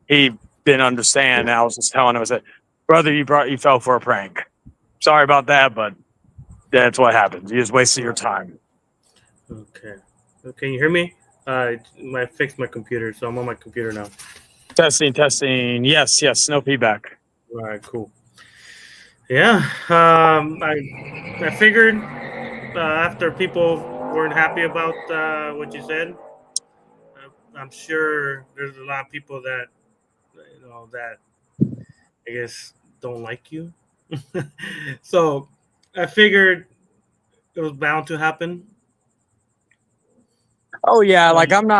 S3: he didn't understand. And I was just telling him, I said, brother, you fell for a prank. Sorry about that, but that's what happens. You just wasted your time.
S2: Okay. Can you hear me? I fixed my computer, so I'm on my computer now.
S3: Testing, testing. Yes, yes. No feedback.
S2: All right. Cool. Yeah. I figured after people weren't happy about what you said, I'm sure there's a lot of people that that I guess don't like you. So I figured it was bound to happen.
S3: Oh yeah, like
S2: Um,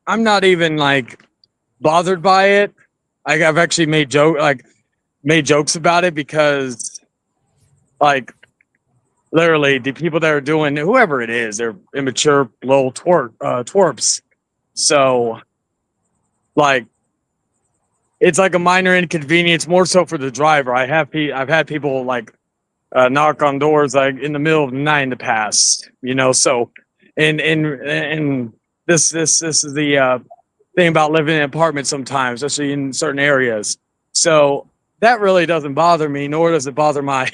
S3: I'm not even like bothered by it. Like I've actually made jokes about it because like literally the people that are doing whoever it is, they're immature little twerps. So like it's like a minor inconvenience, more so for the driver. I've had people like knock on doors like in the middle of the night in the past, you know. So, and this is the thing about living in an apartment sometimes, especially in certain areas. So that really doesn't bother me, nor does it bother my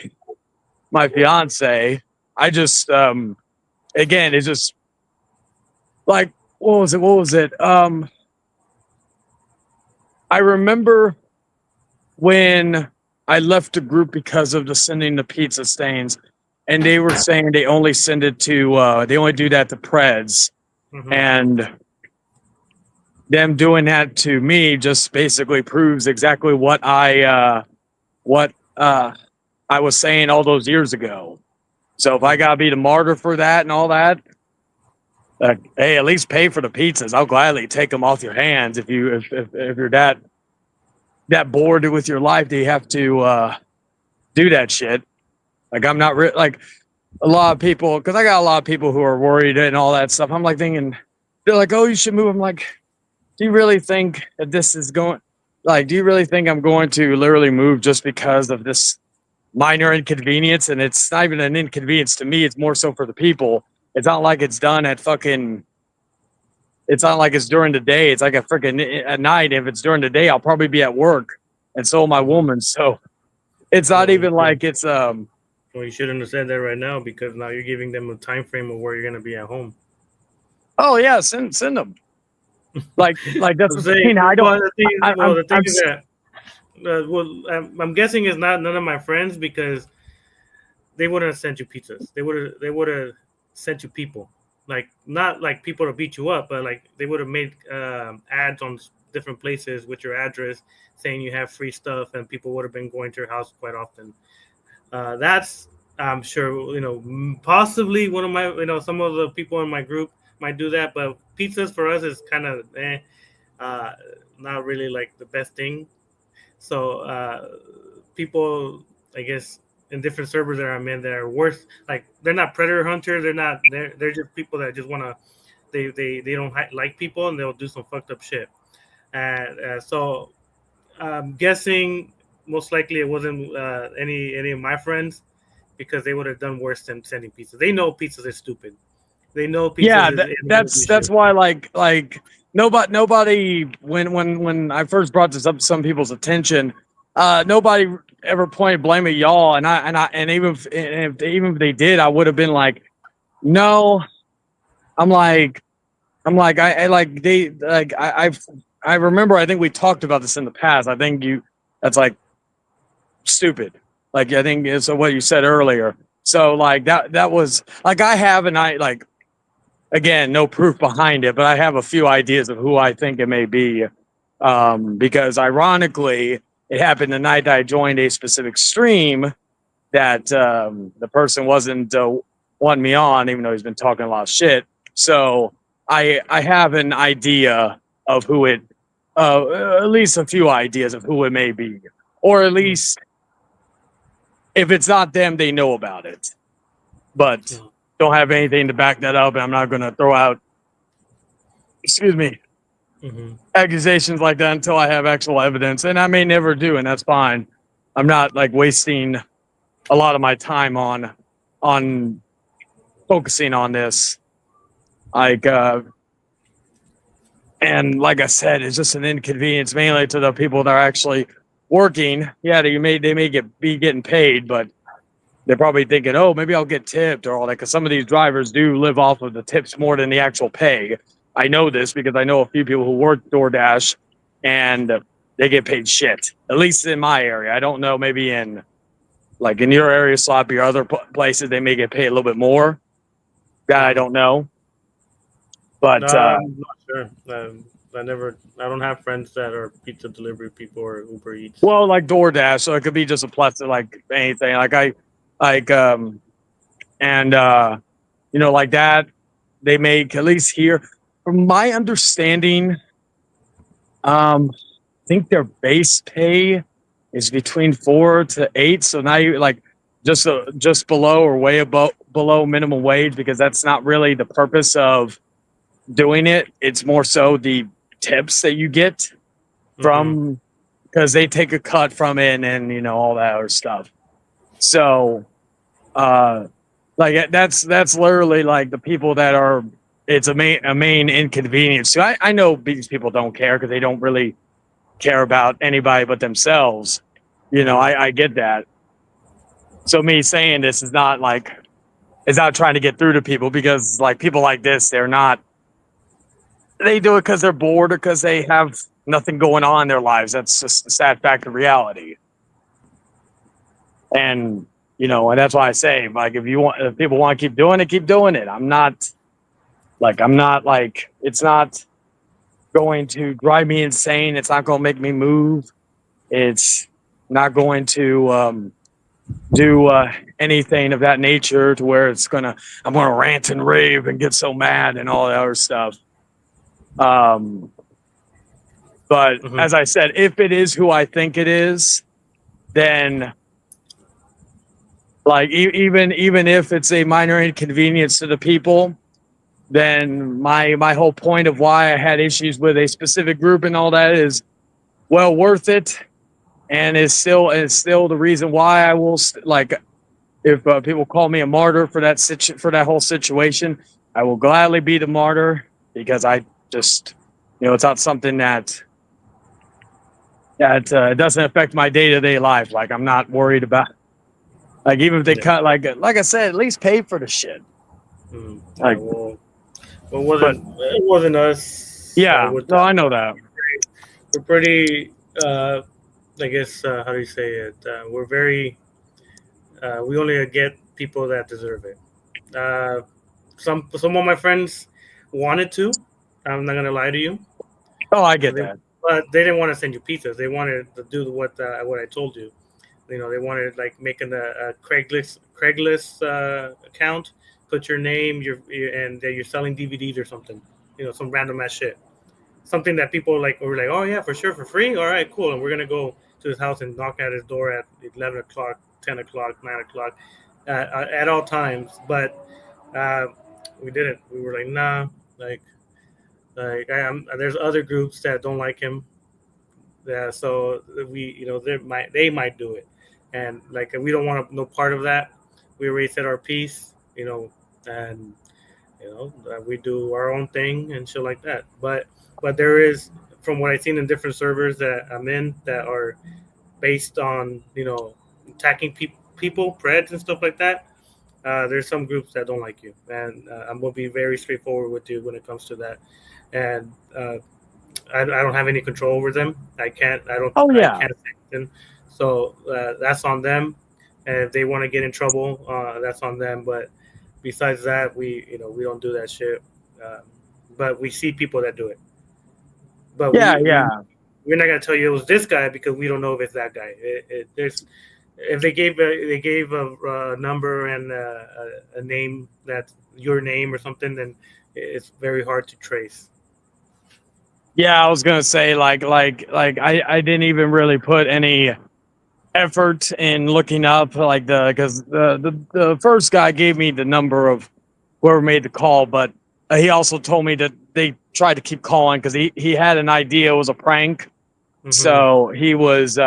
S3: fiance. I just again, it's just like what was it? What was it? I remember when I left a group because of the sending the pizza stains, and they were saying they only send it to they only do that to Preds,
S2: mhm.
S3: and them doing that to me just basically proves exactly what I was saying all those years ago. So if I gotta be the martyr for that and all that, hey, at least pay for the pizzas. I'll gladly take them off your hands if you're that bored with your life that you have to do that shit. Like I'm not like a lot of people, because I got a lot of people who are worried and all that stuff. I'm like thinking, they're like, "Oh, you should move." I'm like, "Do you really think that this is going? Like, do you really think I'm going to literally move just because of this minor inconvenience?" And it's not even an inconvenience to me. It's more so for the people. It's not like it's done at fucking. It's not like it's during the day. It's like a freaking at night. If it's during the day, I'll probably be at work, and so will my
S2: Mhm.
S3: woman. So it's not
S2: Well,
S3: even like it's
S2: you shouldn't have said that right now because now you're giving them a time frame of where you're gonna be at home.
S3: Oh yeah, send them. Like that's
S2: I'm
S3: the
S2: saying,
S3: thing. I don't.
S2: well, the thing
S3: I'm
S2: is that, I'm guessing it's not none of my friends because they wouldn't have sent you pizzas. They would have sent you people, like not like people to beat you up, but like they would have made ads on different places with your address saying you have free stuff, and people would have been going to your house quite often. That's I'm sure possibly one of my some of the people in my group might do that, but pizzas for us is kind of uh, not really like the best thing. So people, I guess, in different servers that I'm in, that are worse. Like they're not predator hunters. They're not. They're just people that just want to. They don't like people and they'll do some fucked up shit. And so I'm guessing most likely it wasn't any of my friends because they would have done worse than sending pizzas. They know pizzas is stupid. They know pizzas
S3: Yeah,
S2: is
S3: that's
S2: shit.
S3: why like nobody when I first brought this up to some people's attention, nobody ever pointed blame at y'all, and even if they did, I would have been like, no. I'm like I like they like I remember, I think we talked about this in the past. I think that's like stupid. Like I think is what you said earlier. So like that was like I have and I like again, no proof behind it, but I have a few ideas of who I think it may be. Because ironically, it happened the night I joined a specific stream that the person wasn't wanting me on, even though he's been talking a lot of shit. So I have an idea of who it, at least a few ideas of who it may be, or at
S2: Mm,
S3: least if it's not them, they know about it, but
S2: mm,
S3: don't have anything to back that up. And I'm not going to throw out, excuse me,
S2: mhm.
S3: accusations like that until I have actual evidence, and I may never do, and that's fine. I'm not like wasting a lot of my time on focusing on this. Like and like I said, it's just an inconvenience mainly to the people that are actually working. Yeah, they may be getting paid, but they're probably thinking, oh, maybe I'll get tipped or all that, because some of these drivers do live off of the tips more than the actual pay. I know this because I know a few people who work DoorDash and they get paid shit. At least in my area. I don't know, maybe in like in your area, Sloppy, or other places, they may get paid a little bit more. That I
S2: Mhm.
S3: don't know.
S2: No,
S3: But
S2: I'm not sure. I don't have friends that are pizza delivery people or Uber Eats.
S3: well, like DoorDash, so it could be just a plus to like anything. Like I like and like that. They make, at least here, from my understanding, I think their base pay is between 4 to 8. So now you like just below or way above below minimum wage, because that's not really the purpose of doing it. It's more so the tips that you get from, because they take a cut from it and all that other stuff. So like that's literally like the people that are, it's a main inconvenience. So I know these people don't care because they don't really care about anybody but themselves. I get that. So me saying this is not like, it's not trying to get through to people, because like people like this, they do it because they're bored or because they have nothing going on in their lives. That's just a sad fact of reality. And and that's why I say, like, if people want to keep doing it, keep doing it. I'm not like, it's not going to drive me insane. It's not going to make me move. It's not going to do anything of that nature to where I'm gonna rant and rave and get so mad and all that other stuff. But as I said, if it is who I think it is, then like even if it's a minor inconvenience to the people, then my whole point of why I had issues with a specific group and all that is well worth it, and is still the reason why I will like, if people call me a martyr for that whole situation, I will gladly be the martyr, because I just it's not something that doesn't affect my day-to-day life. Like, I'm not worried about, like, even if they cut, like I said, at least pay for the shit. Like,
S2: well, it wasn't us.
S3: Yeah, no, I know that.
S2: We're pretty. I guess how do you say it? We're very. We only get people that deserve it. Some of my friends wanted to. I'm not gonna lie to you.
S3: Oh, I get that.
S2: But they didn't want to send you pizzas. They wanted to do what I told you. They wanted like making a Craigslist account, put your name, and that you're selling DVDs or something. Some random ass shit. Something that people like were like, oh yeah, for sure, for free. All right, cool. And we're gonna go to his house and knock at his door at 11 o'clock, 10 o'clock, 9 o'clock, at all times. But we didn't. We were like, nah, like there's other groups that don't like him. Yeah, so they might do it, and like we don't want no part of that. We already said our piece, and we do our own thing and shit like that. But there is, from what I've seen in different servers that I'm in that are based on attacking people, Preds and stuff like that. There's some groups that don't like you, and I'm gonna be very straightforward with you when it comes to that. And I don't have any control over them. I can't. I don't.
S3: Oh yeah.
S2: I can't sanction. So that's on them. And if they want to get in trouble, that's on them. But besides that, we don't do that shit. But we see people that do it. But
S3: yeah.
S2: We're not gonna tell you it was this guy because we don't know if it's that guy. If they gave a number and a name that's your name or something, then it's very hard to trace.
S3: Yeah, I was gonna say like I didn't even really put any effort in looking up because the first guy gave me the number of whoever made the call, but he also told me that they tried to keep calling because he had an idea it was a prank. Mm-hmm. So he was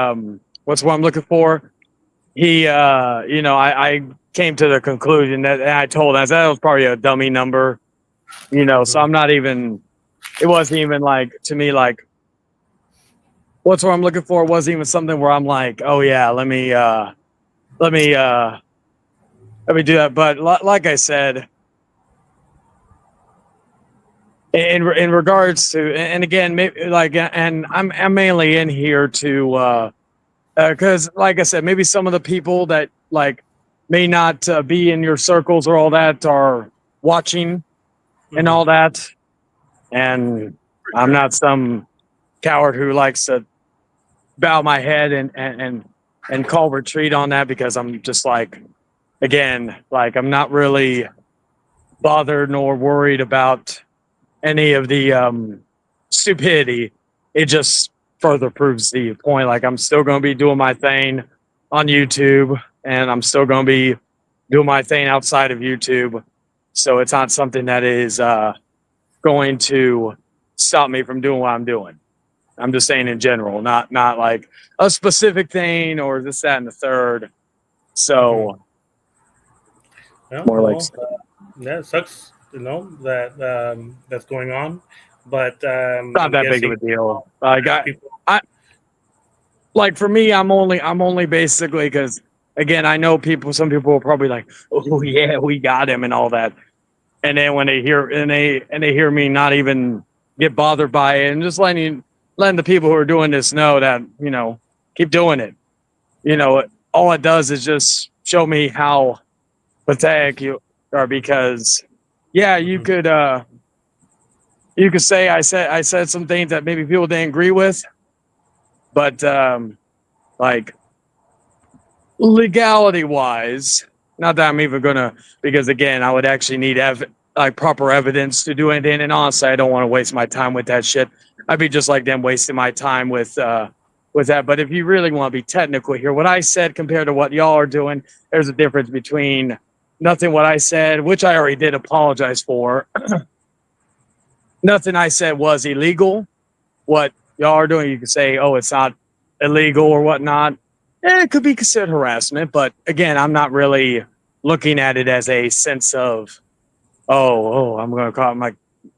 S3: what's what I'm looking for. He I came to the conclusion that, and I told him that was probably a dummy number, so I'm not even. It wasn't even like, to me, like, what's what I'm looking for? It wasn't even something where I'm like, oh yeah, let me do that. But like I said, in regards to, and again, maybe like, and I'm mainly in here to, because like I said, maybe some of the people that like may not be in your circles or all that are watching and all that. And I'm not some coward who likes to bow my head and call retreat on that, because I'm just like, again, like I'm not really bothered nor worried about any of the stupidity. It just further proves the point. Like, I'm still going to be doing my thing on YouTube, and I'm still going to be doing my thing outside of YouTube. So it's not something that is going to stop me from doing what I'm doing. I'm just saying in general, not like a specific thing or this, that, and the third. So
S2: Yeah,
S3: more like
S2: well, yeah, it sucks, that's going on, but
S3: not
S2: I'm
S3: that big of
S2: guessing
S3: a deal. Like
S2: people.
S3: I like for me, I'm only basically because again, I know people. Some people are probably like, "Oh yeah, we got him" and all that. And then when they hear they hear me not even get bothered by it, and just letting the people who are doing this know that keep doing it. All it does is just show me how pathetic you are. Because yeah,
S2: Mhm.
S3: you could say I said some things that maybe people didn't agree with, but like legality wise, not that I'm even gonna, because again, I would actually need like proper evidence to do anything. And honestly, I don't want to waste my time with that shit. I'd be just like them wasting my time with that. But if you really want to be technical here, what I said compared to what y'all are doing, there's a difference between nothing what I said, which I already did apologize for. Nothing I said was illegal. What y'all are doing, you can say, oh, it's not illegal or whatnot. It could be considered harassment, but again, I'm not really looking at it as a sense of, I'm going to call him. Like,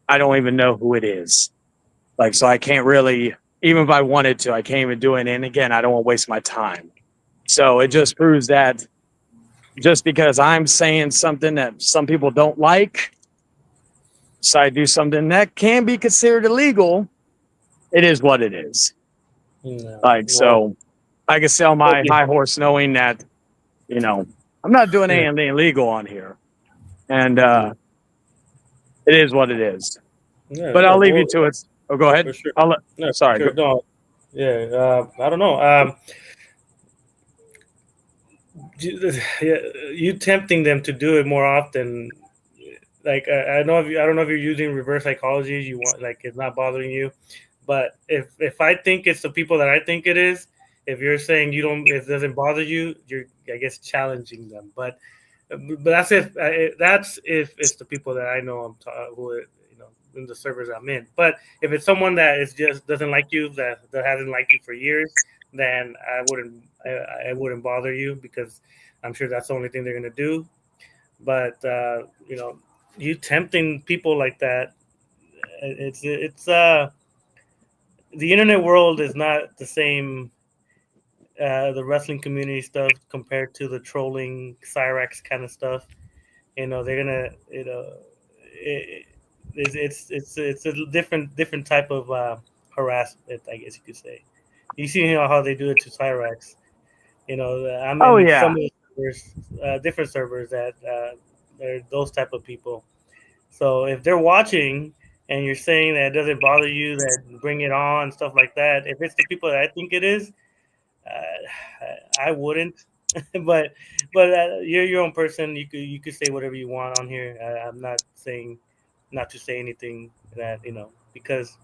S3: I don't even know who it is. Like, so I can't really, even if I wanted to, I can't even do it. And again, I don't want to waste my time. So it just proves that just because I'm saying something that some people don't like, so I do something that can be considered illegal, it is what it is.
S2: Yeah.
S3: Like,
S2: Well,
S3: so I can sell my high horse knowing that, I'm not doing
S2: yeah.
S3: anything illegal on here. And
S2: Mhm.
S3: it is what it is.
S2: Yeah,
S3: But
S2: yeah.
S3: I'll leave you
S2: Well,
S3: to it. Oh, go ahead.
S2: for sure.
S3: I'll let,
S2: Yeah, for
S3: sorry.
S2: sure.
S3: Go,
S2: No, yeah. I don't know. Yeah, you tempting them to do it more often. Like I know if I don't know if you're using reverse psychology. You want like it's not bothering you, but if I think it's the people that I think it is, if you're saying you don't, it doesn't bother you, you're I guess challenging them. But that's if it's the people that I know who in the servers I'm in. But if it's someone that is just doesn't like you, that hasn't liked you for years, then I wouldn't bother you because I'm sure that's the only thing they're gonna do. But you tempting people like that, it's the internet world is not the same. The wrestling community stuff compared to the trolling Cyrax kind of stuff. They're gonna it, it's a different type of harassment, I guess you could say. You see how they do it to Cyrax. I'm
S3: oh,
S2: in some
S3: yeah.
S2: of the servers, different servers that they're those type of people. So if they're watching and you're saying that it doesn't bother you, that bring it on, stuff like that. If it's the people that I think it is, I wouldn't. but you're your own person. You could say whatever you want on here. I'm not saying not to say anything that because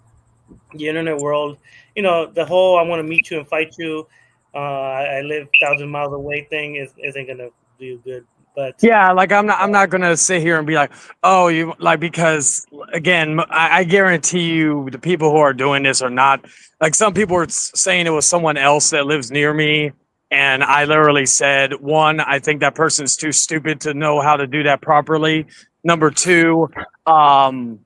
S2: the internet world, the whole "I want to meet you and fight you," I live 1,000 miles away thing isn't gonna do good. But
S3: Yeah, like I'm not gonna sit here and be like, oh, you like, because again, I guarantee you, the people who are doing this are not like, some people are saying it was someone else that lives near me, and I literally said, one, I think that person's too stupid to know how to do that properly. Number two, um,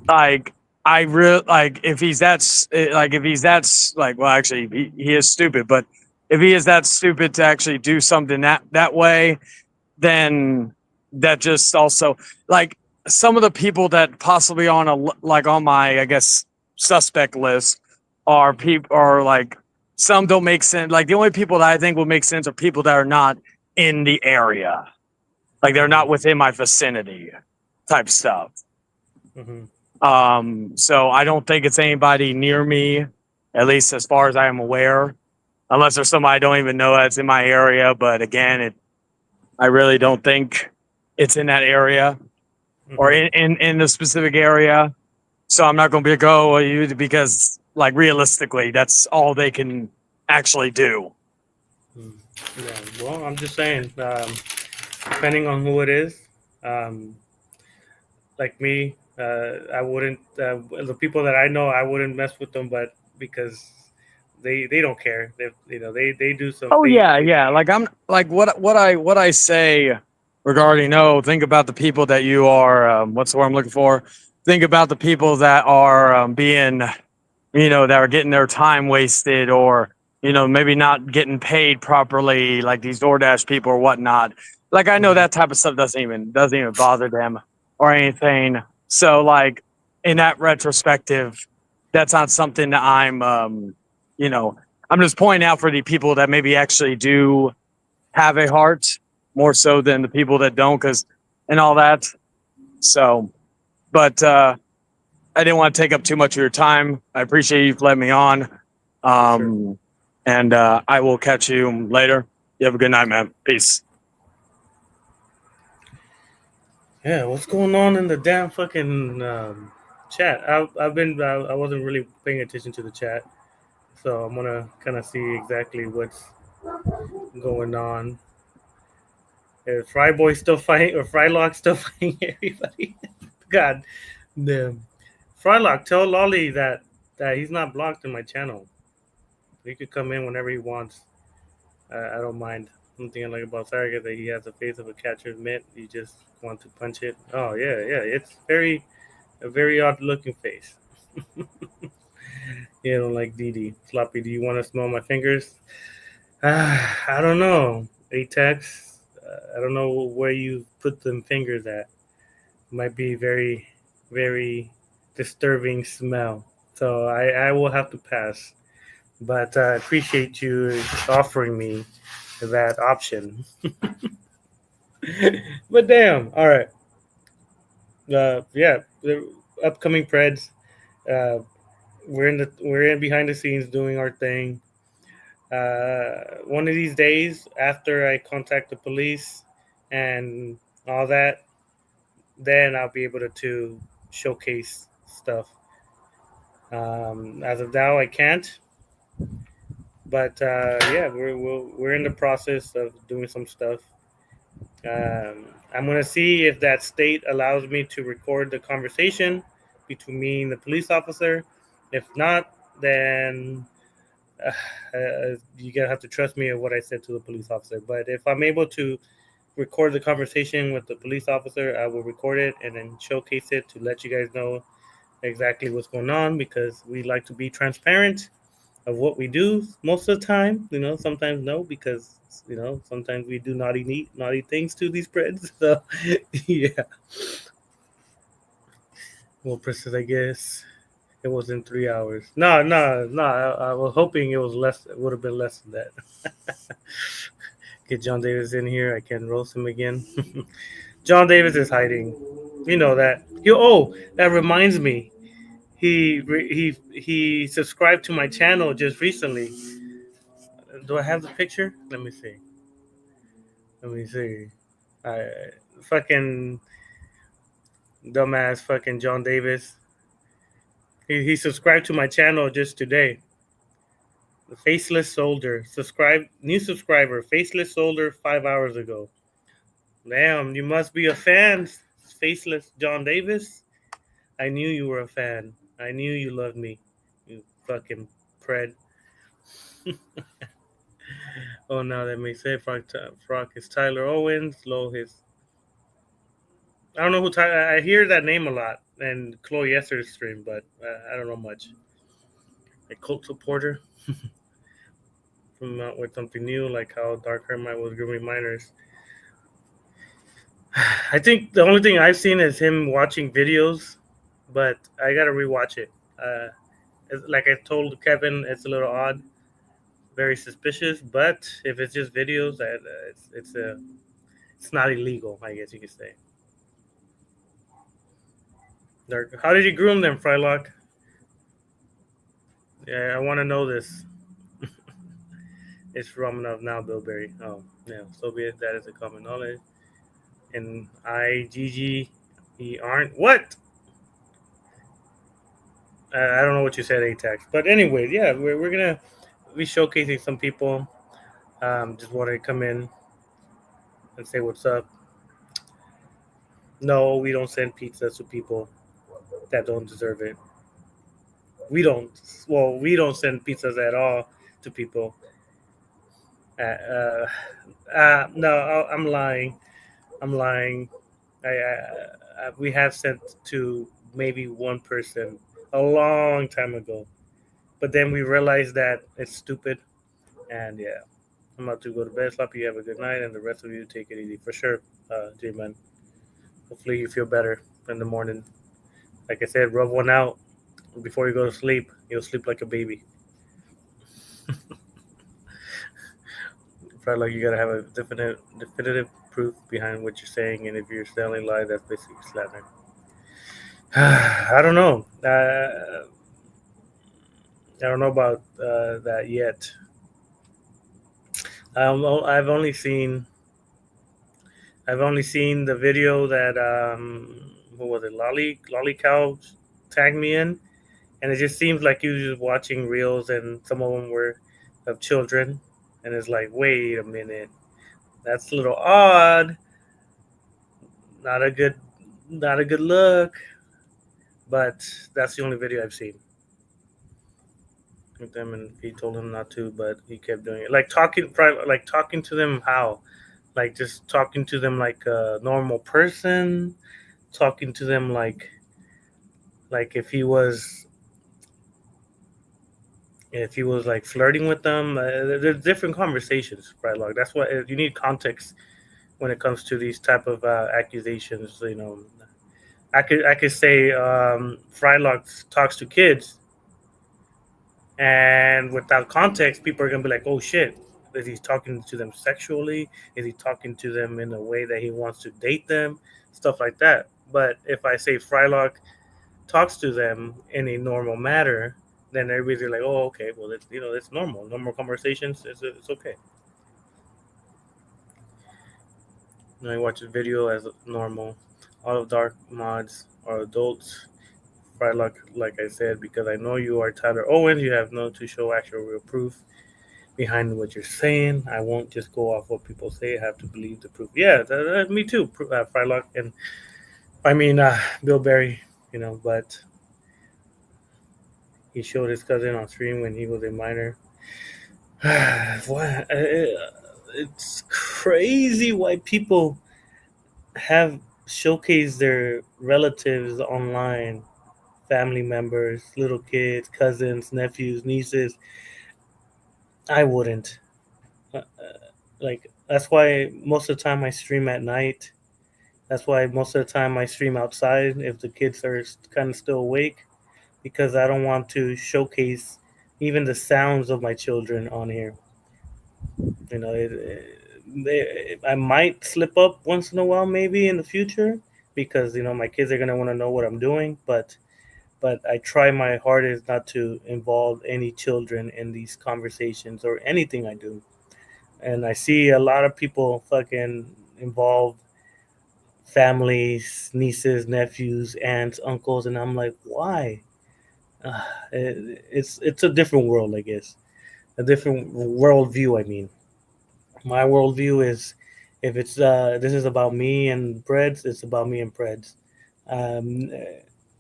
S3: like I really like, if he's like, well, actually he is stupid, but if he is that stupid to actually do something that way, then that just also, like, some of the people that possibly on like on my, I guess, suspect list are people, are like, some don't make sense. Like, the only people that I think will make sense are people that are not in the area, like they're not
S2: Mhm,
S3: within my vicinity type stuff.
S2: mhm.
S3: So I don't think it's anybody near me, at least as far as I am aware, unless there's somebody I don't even know that's in my area. But again, I really don't think it's in that area or
S2: Mhm.
S3: in the specific area. So I'm not going to be go you because like realistically, that's all they can actually do.
S2: Mm. Yeah. Well, I'm just saying, depending on who it is, um, like me, I wouldn't. The people that I know, I wouldn't mess with them, but because they don't care. They do some.
S3: Oh yeah, yeah. Like I'm like what I say regarding think about the people that you are. What's the word I'm looking for? Think about the people that are being that are getting their time wasted or maybe not getting paid properly, like these DoorDash people or whatnot. Like I know
S2: Mhm.
S3: that type of stuff doesn't even bother them or anything. So like in that retrospective, that's not something that you know I'm just pointing out for the people that maybe actually do have a heart more so than the people that don't, because and all that. So, but I didn't want to take up too much of your time. I appreciate you for letting me on.
S2: For sure.
S3: And I will catch you later. You have a good night, man. Peace.
S2: Yeah. What's going on in the damn fucking chat? I wasn't really paying attention to the chat, so I'm gonna kind of see exactly what's going on. Is Fryboy still fighting or Frylock still fighting everybody? God damn. Frylock, tell Lolly that he's not blocked in my channel. He could come in whenever he wants. I don't mind. One thing I like about Sarga that he has the face of a catcher's mitt. You just want to punch it. Oh yeah, yeah. It's a very odd looking face. You don't like DD. Sloppy, do you want to smell my fingers? I don't know. Atex, I don't know where you put them fingers at. Might be very, very disturbing smell. So I will have to pass. But I appreciate you offering me that option. But damn, all right. Yeah, the upcoming Preds. Uh, we're in behind the scenes doing our thing. One of these days, after I contact the police and all that, then I'll be able to showcase stuff. As of now, I can't. But yeah, we're in the process of doing some stuff. I'm gonna see if that state allows me to record the conversation between me and the police officer. If not, then you're gonna have to trust me of what I said to the police officer. But if I'm able to record the conversation with the police officer, I will record it and then showcase it to let you guys know exactly what's going on because we like to be transparent of what we do most of the time. Sometimes no, because sometimes we do naughty things to these breads. So yeah, well, Princess, I guess it was in 3 hours. No, no, no. I was hoping it was less. It would have been less than that. Get John Davis in here. I can roast him again. John Davis is hiding. You know that. That reminds me. He subscribed to my channel just recently. Do I have the picture? Let me see. Let me see. I fucking dumbass fucking John Davis. He subscribed to my channel just today. The Faceless Soldier. New subscriber, Faceless Soldier 5 hours ago. Damn, you must be a fan, Faceless John Davis. I knew you were a fan. I knew you loved me. You fucking pred. Oh, now that makes sense. Frock is Tyler Owens. Low his. I don't know who Tyler. I hear that name a lot, and Chloe Esther's stream, but I don't know much. A cult supporter from out with something new, like how Dark Hermite was grooming minors. I think the only thing I've seen is him watching videos, but I gotta rewatch it. Like I told Kevin, it's a little odd, very suspicious. But if it's just videos, it's not illegal, I guess you could say. Dark. How did you groom them, Frylock? Yeah, I want to know this. It's Romanov now, Billberry. Oh, yeah. Soviet, that is a common knowledge. and IGGE aren't what? I don't know what you said, ATAX. But anyway, yeah, we're gonna be showcasing some people. Just wanted to come in and say what's up. No, we don't send pizzas to people that don't deserve it. We don't. Well, we don't send pizzas at all to people. No, I'm lying. I'm lying. We have sent to maybe one person a long time ago, but then we realized that it's stupid. And yeah, I'm about to go to bed. Sloppy, you have a good night, and the rest of you take it easy for sure, J-Man. Hopefully you feel better in the morning. Like I said, rub one out before you go to sleep. You'll sleep like a baby. Probably like you gotta have a definitive proof behind what you're saying, and if you're telling lie, that's basically slander. I don't know. I don't know about that yet. I've only seen the video that what was it, Lolly Cow tagged me in, and it just seems like you were just watching reels, and some of them were of children, and it's like, wait a minute, that's a little odd. Not a good, not a good look. But that's the only video I've seen with them, and he told him not to, but he kept doing it. Like talking to them how, like just talking to them like a normal person, talking to them like if he was like flirting with them. There's different conversations, right? Like that's why you need context when it comes to these type of accusations. I could say Frylock talks to kids, and without context, people are gonna be like, "Oh shit, is he talking to them sexually? Is he talking to them in a way that he wants to date them? Stuff like that." But if I say Frylock talks to them in a normal manner, then everybody's like, "Oh, okay, well, it's normal. Normal conversations. It's okay." And I watch the video as normal. All of Dark mods are adults. Frylock, like I said, because I know you are Tyler Owens, you have no to show actual real proof behind what you're saying. I won't just go off what people say. I have to believe the proof. Yeah, me too. Frylock and Bill Berry. But he showed his cousin on stream when he was a minor. What? It's crazy why people have showcased their relatives online, family members, little kids, cousins, nephews, nieces. I wouldn't. Like that's why most of the time I stream at night. That's why most of the time I stream outside if the kids are kind of still awake, because I don't want to showcase even the sounds of my children on here. I might slip up once in a while, maybe in the future, because my kids are gonna want to know what I'm doing. But I try my hardest not to involve any children in these conversations or anything I do. And I see a lot of people fucking involve families, nieces, nephews, aunts, uncles, and I'm like, why? Uh, it's a different world, I guess, a different worldview. I mean, my worldview is if it's this is about me and Preds, it's about me and Preds. Um,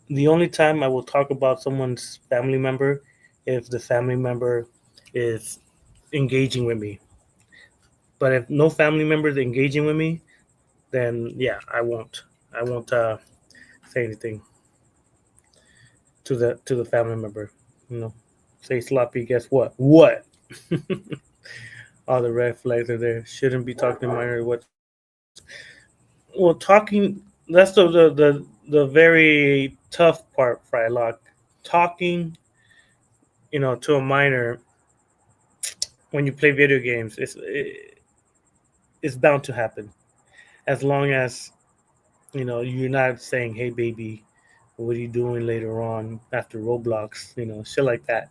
S2: the only time I will talk about someone's family member if the family member is engaging with me. But if no family member is engaging with me, then yeah, I won't. I won't say anything to the family member. You know, say sloppy. Guess what? What? All the red flags are there. Shouldn't be talking to minor. What? Well, talking. That's the very tough part, Frylock. Talking, to a minor when you play video games, it's bound to happen. As long as you're not saying, "Hey, baby, what are you doing later on after Roblox?" Shit like that.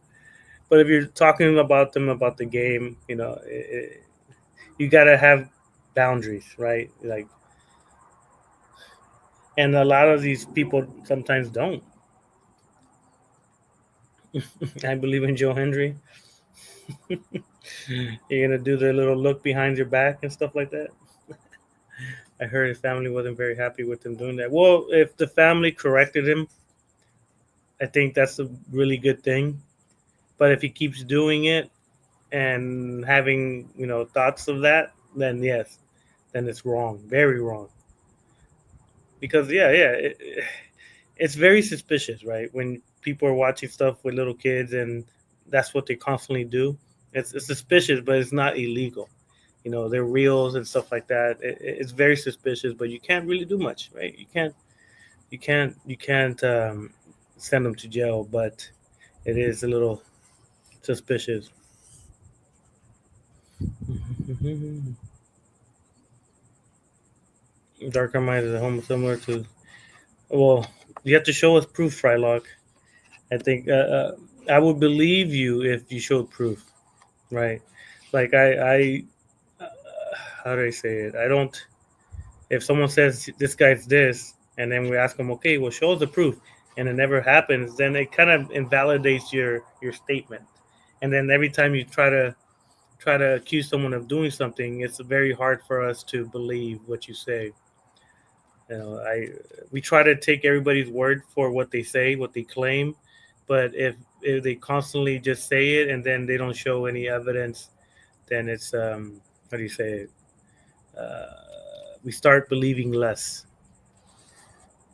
S2: But if you're talking about them about the game, you gotta have boundaries, right? Like And a lot of these people sometimes don't. I believe in Joe Hendry. You're gonna do the little look behind your back and stuff like that. I heard his family wasn't very happy with him doing that. Well, if the family corrected him, I think that's a really good thing. But if he keeps doing it and having thoughts of that, then yes, then it's wrong, very wrong. Because it's very suspicious, right? When people are watching stuff with little kids and that's what they constantly do. It's suspicious, but it's not illegal. They're reels and stuff like that. It's very suspicious, but you can't really do much, right? You can't send them to jail, but it is a little suspicious. Darker Mind is a home similar to. Well, you have to show us proof, Frylock. I think I would believe you if you showed proof, right? Like uh, how do I say it? I don't. If someone says this guy's this, and then we ask them, okay, well, show us the proof, and it never happens, then it kind of invalidates your statement. And then every time you try to accuse someone of doing something, it's very hard for us to believe what you say. I we try to take everybody's word for what they say, what they claim, but if they constantly just say it and then they don't show any evidence, then it's how do you say it? Uh, we start believing less,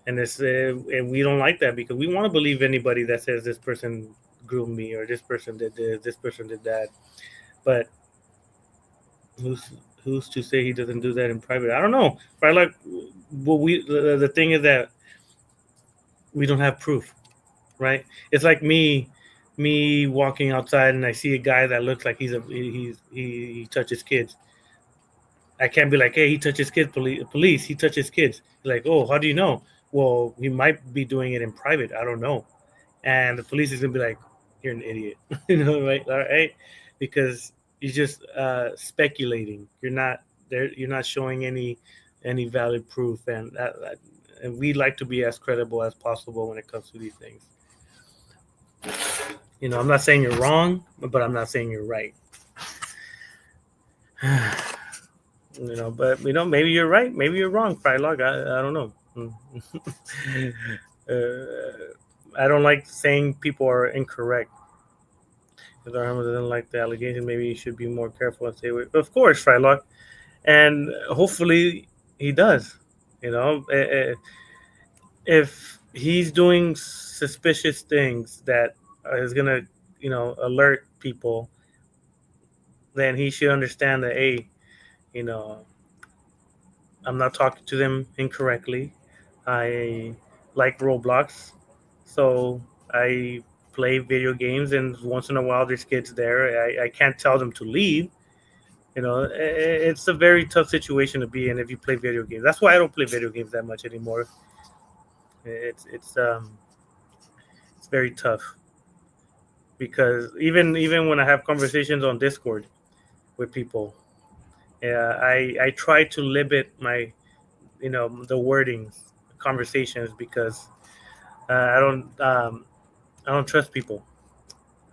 S2: and we don't like that because we want to believe anybody that says this person groomed me or this person did this person did that, but who's who's to say he doesn't do that in private? I don't know. But like, well, the thing is that we don't have proof, right? It's like me walking outside and I see a guy that looks like he touches kids. I can't be like, hey, he touches kids. Police, he touches kids. Like, oh, how do you know? Well, he might be doing it in private. I don't know. And the police is gonna be like, you're an idiot, right? All right, because you're just speculating. You're not there. You're not showing any valid proof, and we like to be as credible as possible when it comes to these things. I'm not saying you're wrong, but I'm not saying you're right. But maybe you're right, maybe you're wrong, Frylog. I don't know. I don't like saying people are incorrect. If Arhammer doesn't like the allegation, maybe he should be more careful and say, of course, Frylog. And hopefully he does. If he's doing suspicious things that is going to, alert people, then he should understand that, hey, you know, I'm not talking to them incorrectly. I like Roblox, so I play video games, and once in a while there's kids there. I can't tell them to leave. It's a very tough situation to be in if you play video games. That's why I don't play video games that much anymore. It's very tough because even when I have conversations on Discord with people, I try to limit my the wordings conversations because I don't trust people.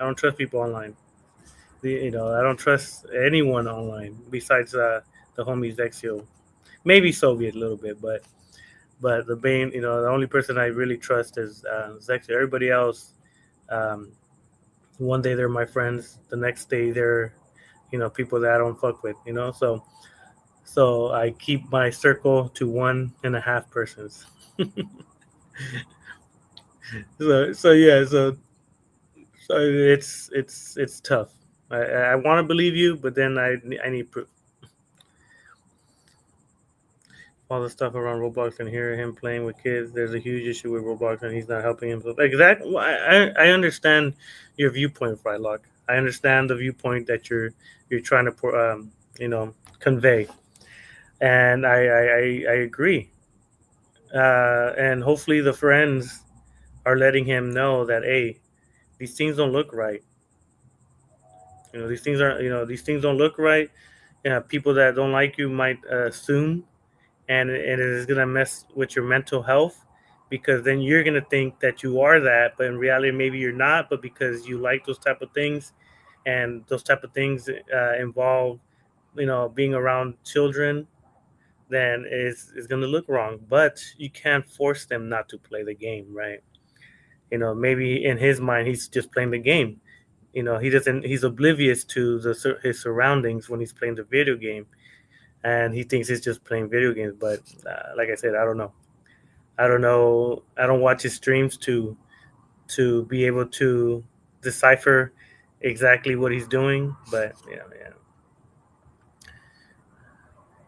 S2: I don't trust people online. I don't trust anyone online besides the homies Exio. Maybe Soviet a little bit, but the main the only person I really trust is Zexio. Everybody else, um, one day they're my friends, the next day they're people that I don't fuck with. So I keep my circle to 1.5 persons. So yeah, so it's tough. I want to believe you, but then I need proof. All the stuff around Roblox and hear him playing with kids. There's a huge issue with Roblox, and he's not helping himself. Exactly. I understand your viewpoint, Frylock. I understand the viewpoint that you're trying to convey, and I agree. And hopefully the friends are letting him know that, hey, these things don't look right. These things don't look right. People that don't like you might assume, and it is gonna mess with your mental health, because then you're gonna think that you are that, but in reality maybe you're not. But because you like those type of things, and those type of things involve, being around children, then it's gonna look wrong. But you can't force them not to play the game, right? Maybe in his mind he's just playing the game. He doesn't. He's oblivious to his surroundings when he's playing the video game, and he thinks he's just playing video games. But like I said, I don't know. I don't know. I don't watch his streams to be able to decipher exactly what he's doing. But yeah.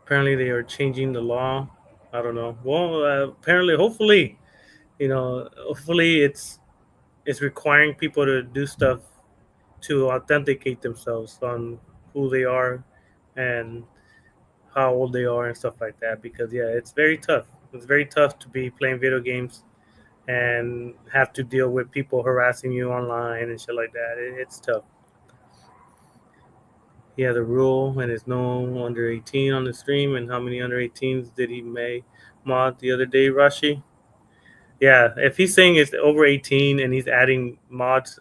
S2: Apparently, they are changing the law. I don't know. Well, apparently, hopefully, it's requiring people to do stuff to authenticate themselves on who they are and how old they are and stuff like that. Because yeah, it's very tough. It's very tough to be playing video games and have to deal with people harassing you online and shit like that. It's tough. He had a rule and it's no under 18 on the stream. And how many under 18s did he make mod the other day, Rashi? Yeah, if he's saying it's over 18 and he's adding mods,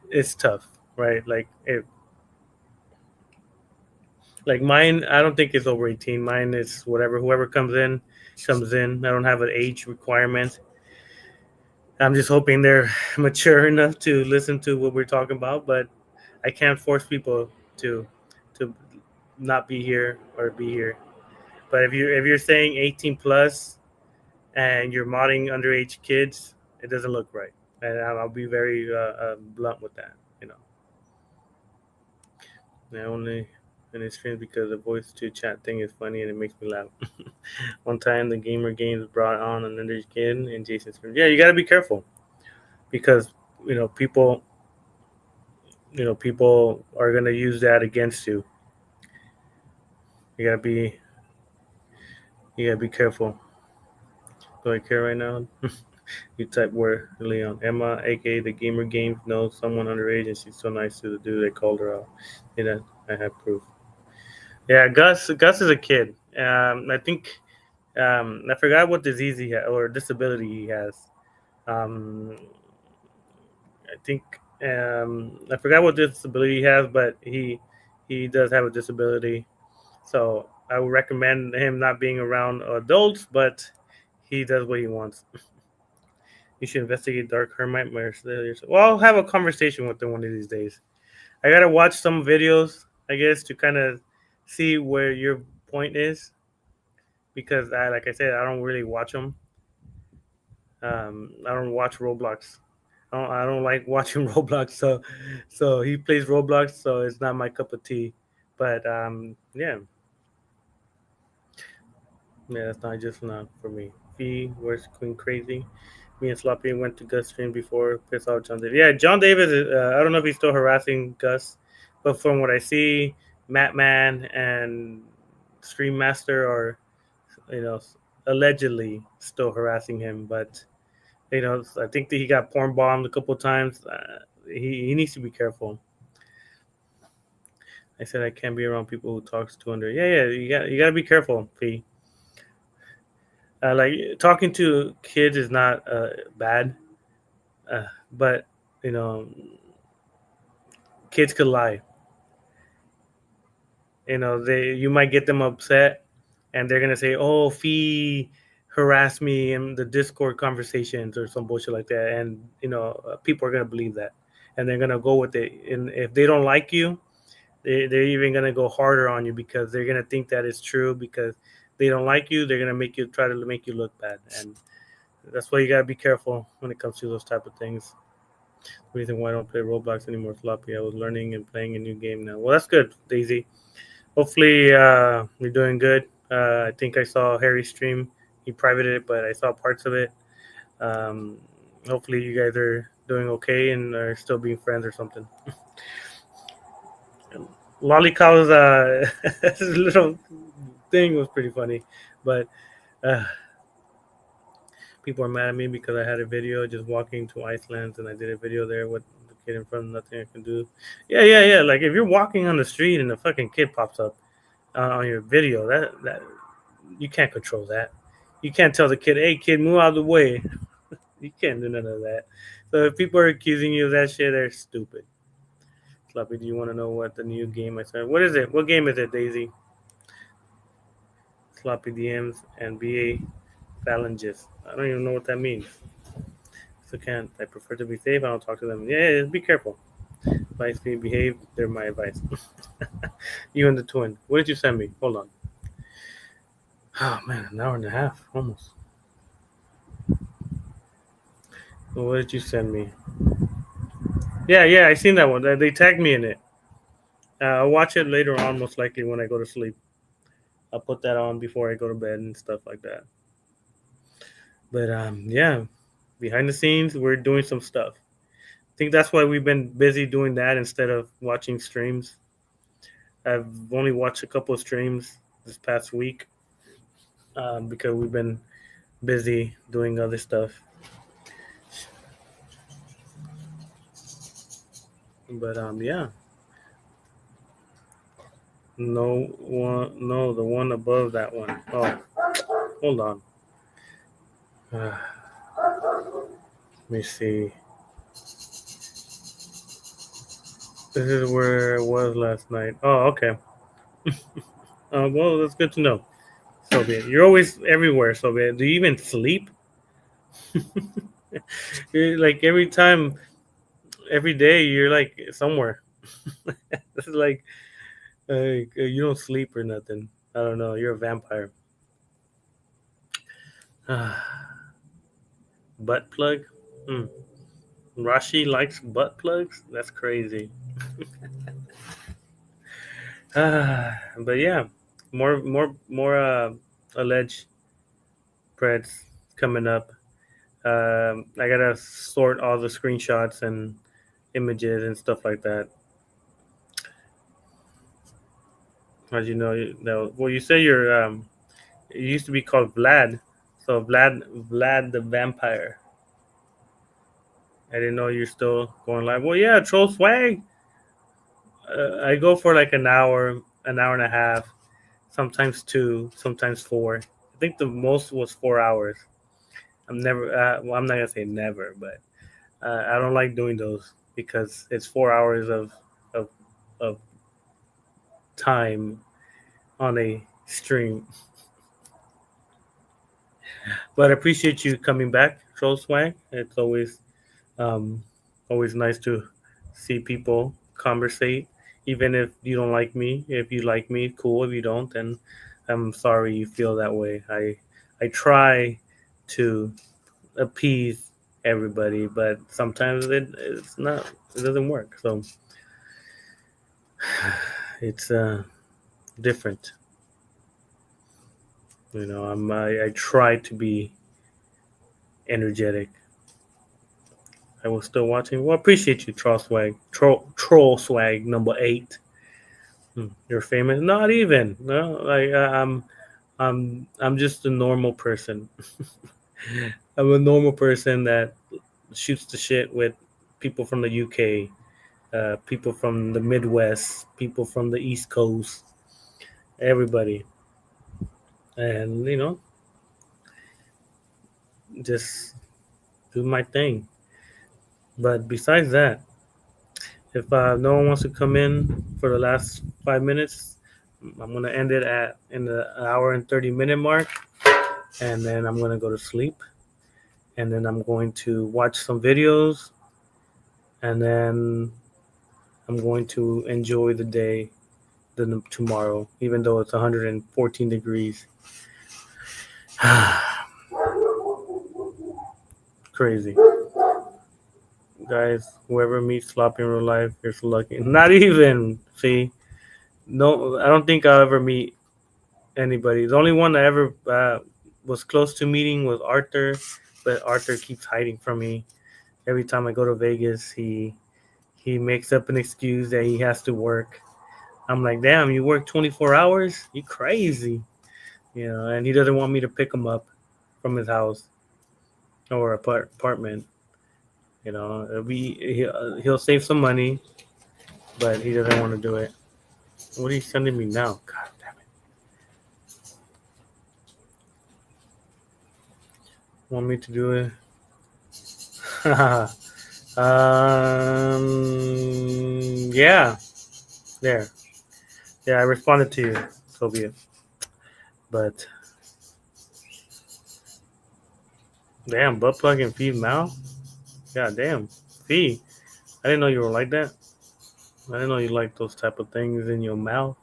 S2: it's tough, right? Like mine, I don't think it's over 18. Mine is whatever. Whoever comes in, comes in. I don't have an age requirement. I'm just hoping they're mature enough to listen to what we're talking about, but I can't force people to not be here or be here. But if you're saying 18 plus and you're modding underage kids, it doesn't look right, and I'll be very blunt with that. I only in his streams because the voice to chat thing is funny and it makes me laugh. One time the Gamer Games brought on an underage kid in Jason's stream. Yeah, you got to be careful because people people are gonna use that against you. You gotta be careful. Do I care right now? You type where Leon Emma, aka the Gamer Games, knows someone underage, and she's so nice to the dude. They called her out. I have proof. Yeah, Gus is a kid. I think I forgot what disease he has or disability he has. Um, I think I forgot what disability he has, but he does have a disability. So I would recommend him not being around adults, but he does what he wants. You should investigate Dark Hermite. Well, I'll have a conversation with him one of these days. I gotta watch some videos, I guess, to kind of see where your point is, because like I said, I don't really watch them. I don't watch Roblox. I don't like watching Roblox. So he plays Roblox, so it's not my cup of tea. But yeah, that's not for me. Fee, where's Queen Crazy? Me and Sloppy went to Gus stream before. Piss off John Davis. Yeah, John Davis. I don't know if he's still harassing Gus, but from what I see, Matt Man and Stream Master are, you know, allegedly still harassing him. But I think that he got porn bombed a couple of times. He needs to be careful. I said I can't be around people who talks to under. Yeah. You got to be careful, P. Like talking to kids is not bad, but you know, kids could lie. You might get them upset, and they're gonna say, "Oh, Fee harassed me in the Discord conversations or some bullshit like that," and people are gonna believe that, and they're gonna go with it. And if they don't like you, they're even gonna go harder on you because they're gonna think that it's true because they don't like you. They're gonna try to make you look bad, and that's why you gotta be careful when it comes to those type of things. Reason why I don't play Roblox anymore, Floppy. I was learning and playing a new game now. Well, that's good, Daisy. Hopefully, you're doing good. I think I saw Harry's stream. He privated it, but I saw parts of it. Um, Hopefully, you guys are doing okay and are still being friends or something. Lollycow's little thing was pretty funny, but people are mad at me because I had a video just walking to Iceland and I did a video there with the kid in front of nothing I can do. Yeah. Like if you're walking on the street and a fucking kid pops up, on your video. That you can't control that. You can't tell the kid, "Hey, kid, move out of the way." You can't do none of that. So if people are accusing you of that shit, they're stupid. Sloppy, do you want to know what the new game I said? What is it? What game is it, Daisy? Sloppy DMs and BA phalanges. I don't even know what that means. So can't. I prefer to be safe. I don't talk to them. Yeah, be careful. Advice me, behave. They're my advice. You and the twin. What did you send me? Hold on. Oh man, an hour and a half almost. Well, what did you send me? Yeah, I seen that one. They tagged me in it. I'll watch it later on, most likely when I go to sleep. I'll put that on before I go to bed and stuff like that. But yeah, behind the scenes, we're doing some stuff. I think that's why we've been busy doing that instead of watching streams. I've only watched a couple of streams this past week because we've been busy doing other stuff. But yeah. No, the one above that one. Oh, hold on. Let me see. This is where it was last night. Oh, okay. Well, that's good to know. Soviet, you're always everywhere. Soviet, do you even sleep? You're like every time, every day, you're like somewhere. This is like you don't sleep or nothing. I don't know. You're a vampire. Butt plug. Rashi likes butt plugs. That's crazy. But yeah, more alleged Preds coming up. I gotta sort all the screenshots and images and stuff like that. How'd you know? Well, you say you're. It used to be called Vlad, so Vlad the vampire. I didn't know you're still going live. Well, yeah, Troll Swag. I go for like an hour and a half, sometimes 2, sometimes 4. I think the most was 4 hours. I'm never. Well, I'm not gonna say never, but I don't like doing those because it's 4 hours of of time on a stream. But I appreciate you coming back, Troll Swag. It's um, always nice to see people conversate, even if you don't like me. If you like me, cool. If you don't, then I'm sorry you feel that way. I try to appease everybody, but sometimes it's not. It doesn't work. So it's different. I try to be energetic. I was still watching. Well, appreciate you, Troll Swag. Troll Swag number 8. You're famous. Not even. No, like I'm just a normal person. I'm a normal person that shoots the shit with people from the UK, people from the Midwest, people from the East Coast, everybody, and just do my thing. But besides that, if no one wants to come in for the last 5 minutes, I'm gonna end it at in the hour and 30-minute mark, and then I'm gonna go to sleep, and then I'm going to watch some videos, and then I'm going to enjoy the day, tomorrow, even though it's 114 degrees. Crazy. Guys, whoever meets Sloppy in real life, you're so lucky. Not even, see? No, I don't think I'll ever meet anybody. The only one I ever was close to meeting was Arthur, but Arthur keeps hiding from me. Every time I go to Vegas, he makes up an excuse that he has to work. I'm like, damn, you work 24 hours? You crazy. And he doesn't want me to pick him up from his house or apartment. He'll save some money, but he doesn't want to do it. What are you sending me now? God damn it. Want me to do it? Yeah. There. Yeah, I responded to you, Soviet. But damn, butt plug and feed mouth. God damn, Fee. I didn't know you were like that. I didn't know you like those type of things in your mouth.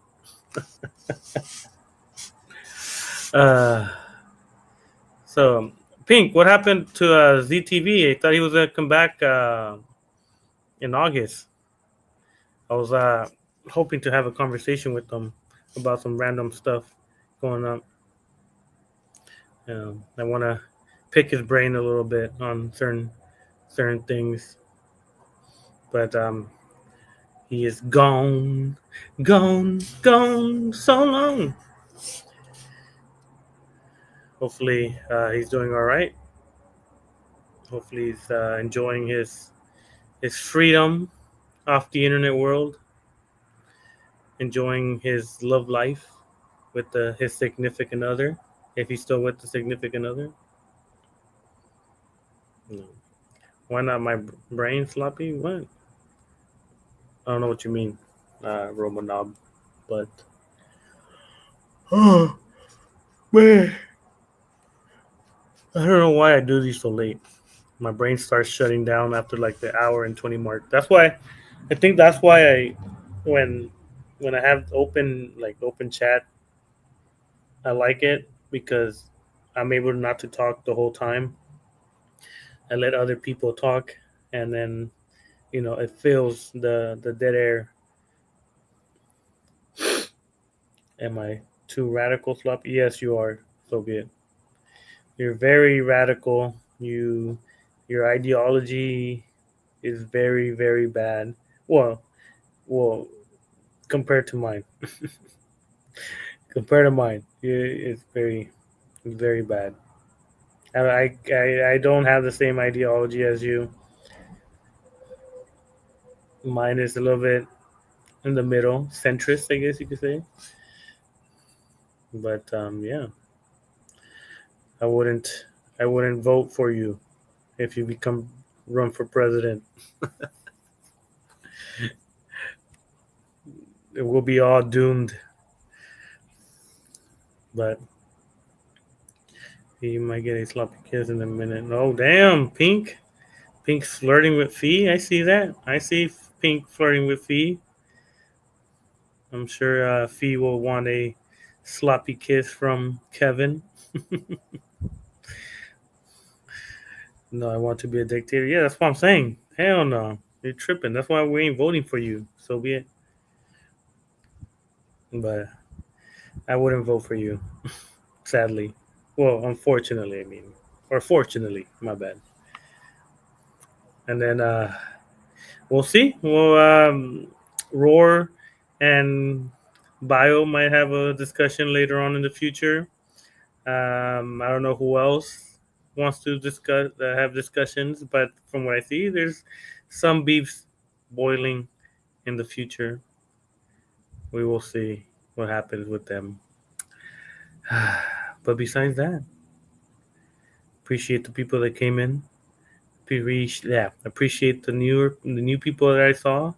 S2: Uh, so Pink, what happened to ZTV? I thought he was gonna come back in August. I was hoping to have a conversation with them about some random stuff going on. I want to pick his brain a little bit on certain things, but he is gone, gone so long. Hopefully, he's doing all right. Hopefully, he's enjoying his freedom off the internet world, enjoying his love life with his significant other. If he's still with the significant other, no. Why not my brain sloppy? What? I don't know what you mean, Romanob, but oh man, I don't know why I do these so late. My brain starts shutting down after like the hour and 20 mark. That's why I think that's why when when I have open chat, I like it because I'm able not to talk the whole time. I let other people talk, and then it fills the dead air. Am I too radical, Sloppy? Yes, you are. So be it. You're very radical. Your ideology is very very bad. Well, well, compared to mine, compared to mine, it's very bad. I don't have the same ideology as you. Mine is a little bit in the middle, centrist, I guess you could say. But yeah, I wouldn't I wouldn't vote for you if you become run for president. It will be all doomed. But you might get a sloppy kiss in a minute. Oh damn, Pink. Pink's flirting with Fee. I see that. I see Pink flirting with Fee. I'm sure Fee will want a sloppy kiss from Kevin. No, I want to be a dictator. Yeah, that's what I'm saying. Hell no. You're tripping. That's why we ain't voting for you. So be it. But I wouldn't vote for you, sadly. Well, unfortunately, I mean. Or fortunately, my bad. And then we'll see. Well, Roar and Bio might have a discussion later on in the future. I don't know who else wants to discuss have discussions, but from what I see, there's some beefs boiling in the future. We will see what happens with them. But besides that, appreciate the people that came in. Appreciate the new people that I saw.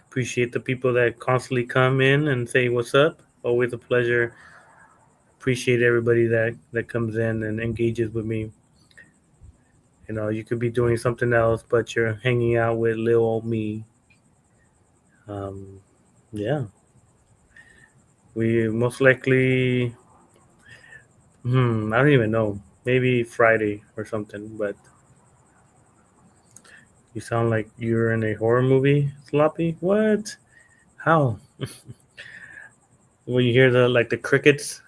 S2: Appreciate the people that constantly come in and say what's up. Always a pleasure. Appreciate everybody that comes in and engages with me. You could be doing something else, but you're hanging out with little old me. Um, yeah, we most likely. I don't even know. Maybe Friday or something. But you sound like you're in a horror movie, Sloppy. What? How? When you hear the crickets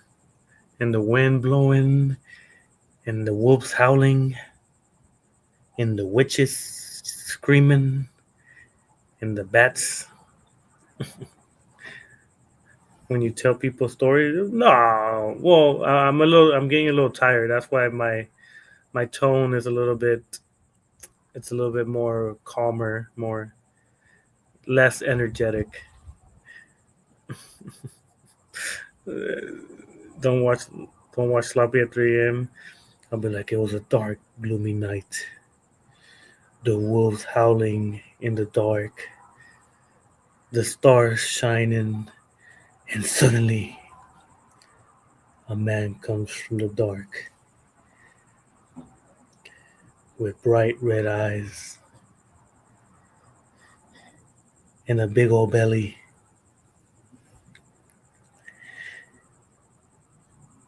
S2: and the wind blowing and the wolves howling and the witches screaming and the bats. When you tell people stories, no. Well, I'm getting a little tired. That's why my tone is a little bit. It's a little bit more calmer, more less energetic. Uh, don't watch don't watch Sloppy at 3 a.m. I'll be like, it was a dark, gloomy night. The wolves howling in the dark, the stars shining, and suddenly a man comes from the dark with bright red eyes and a big old belly.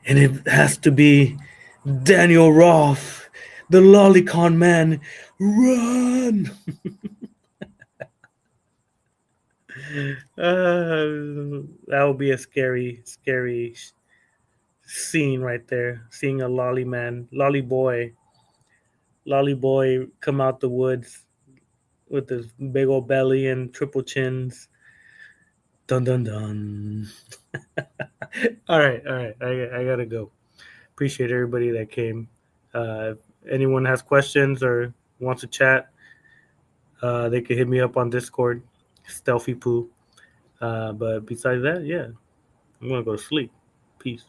S2: And it has to be Daniel Roth, the Lolicon man. Run! That would be a scary, scary scene right there. Seeing a lolly boy come out the woods with his big old belly and triple chins. Dun dun dun. All right. I gotta go. Appreciate everybody that came. If anyone has questions or wants to chat, they can hit me up on Discord, Stealthy Poo. But besides that, yeah, I'm gonna go to sleep. Peace.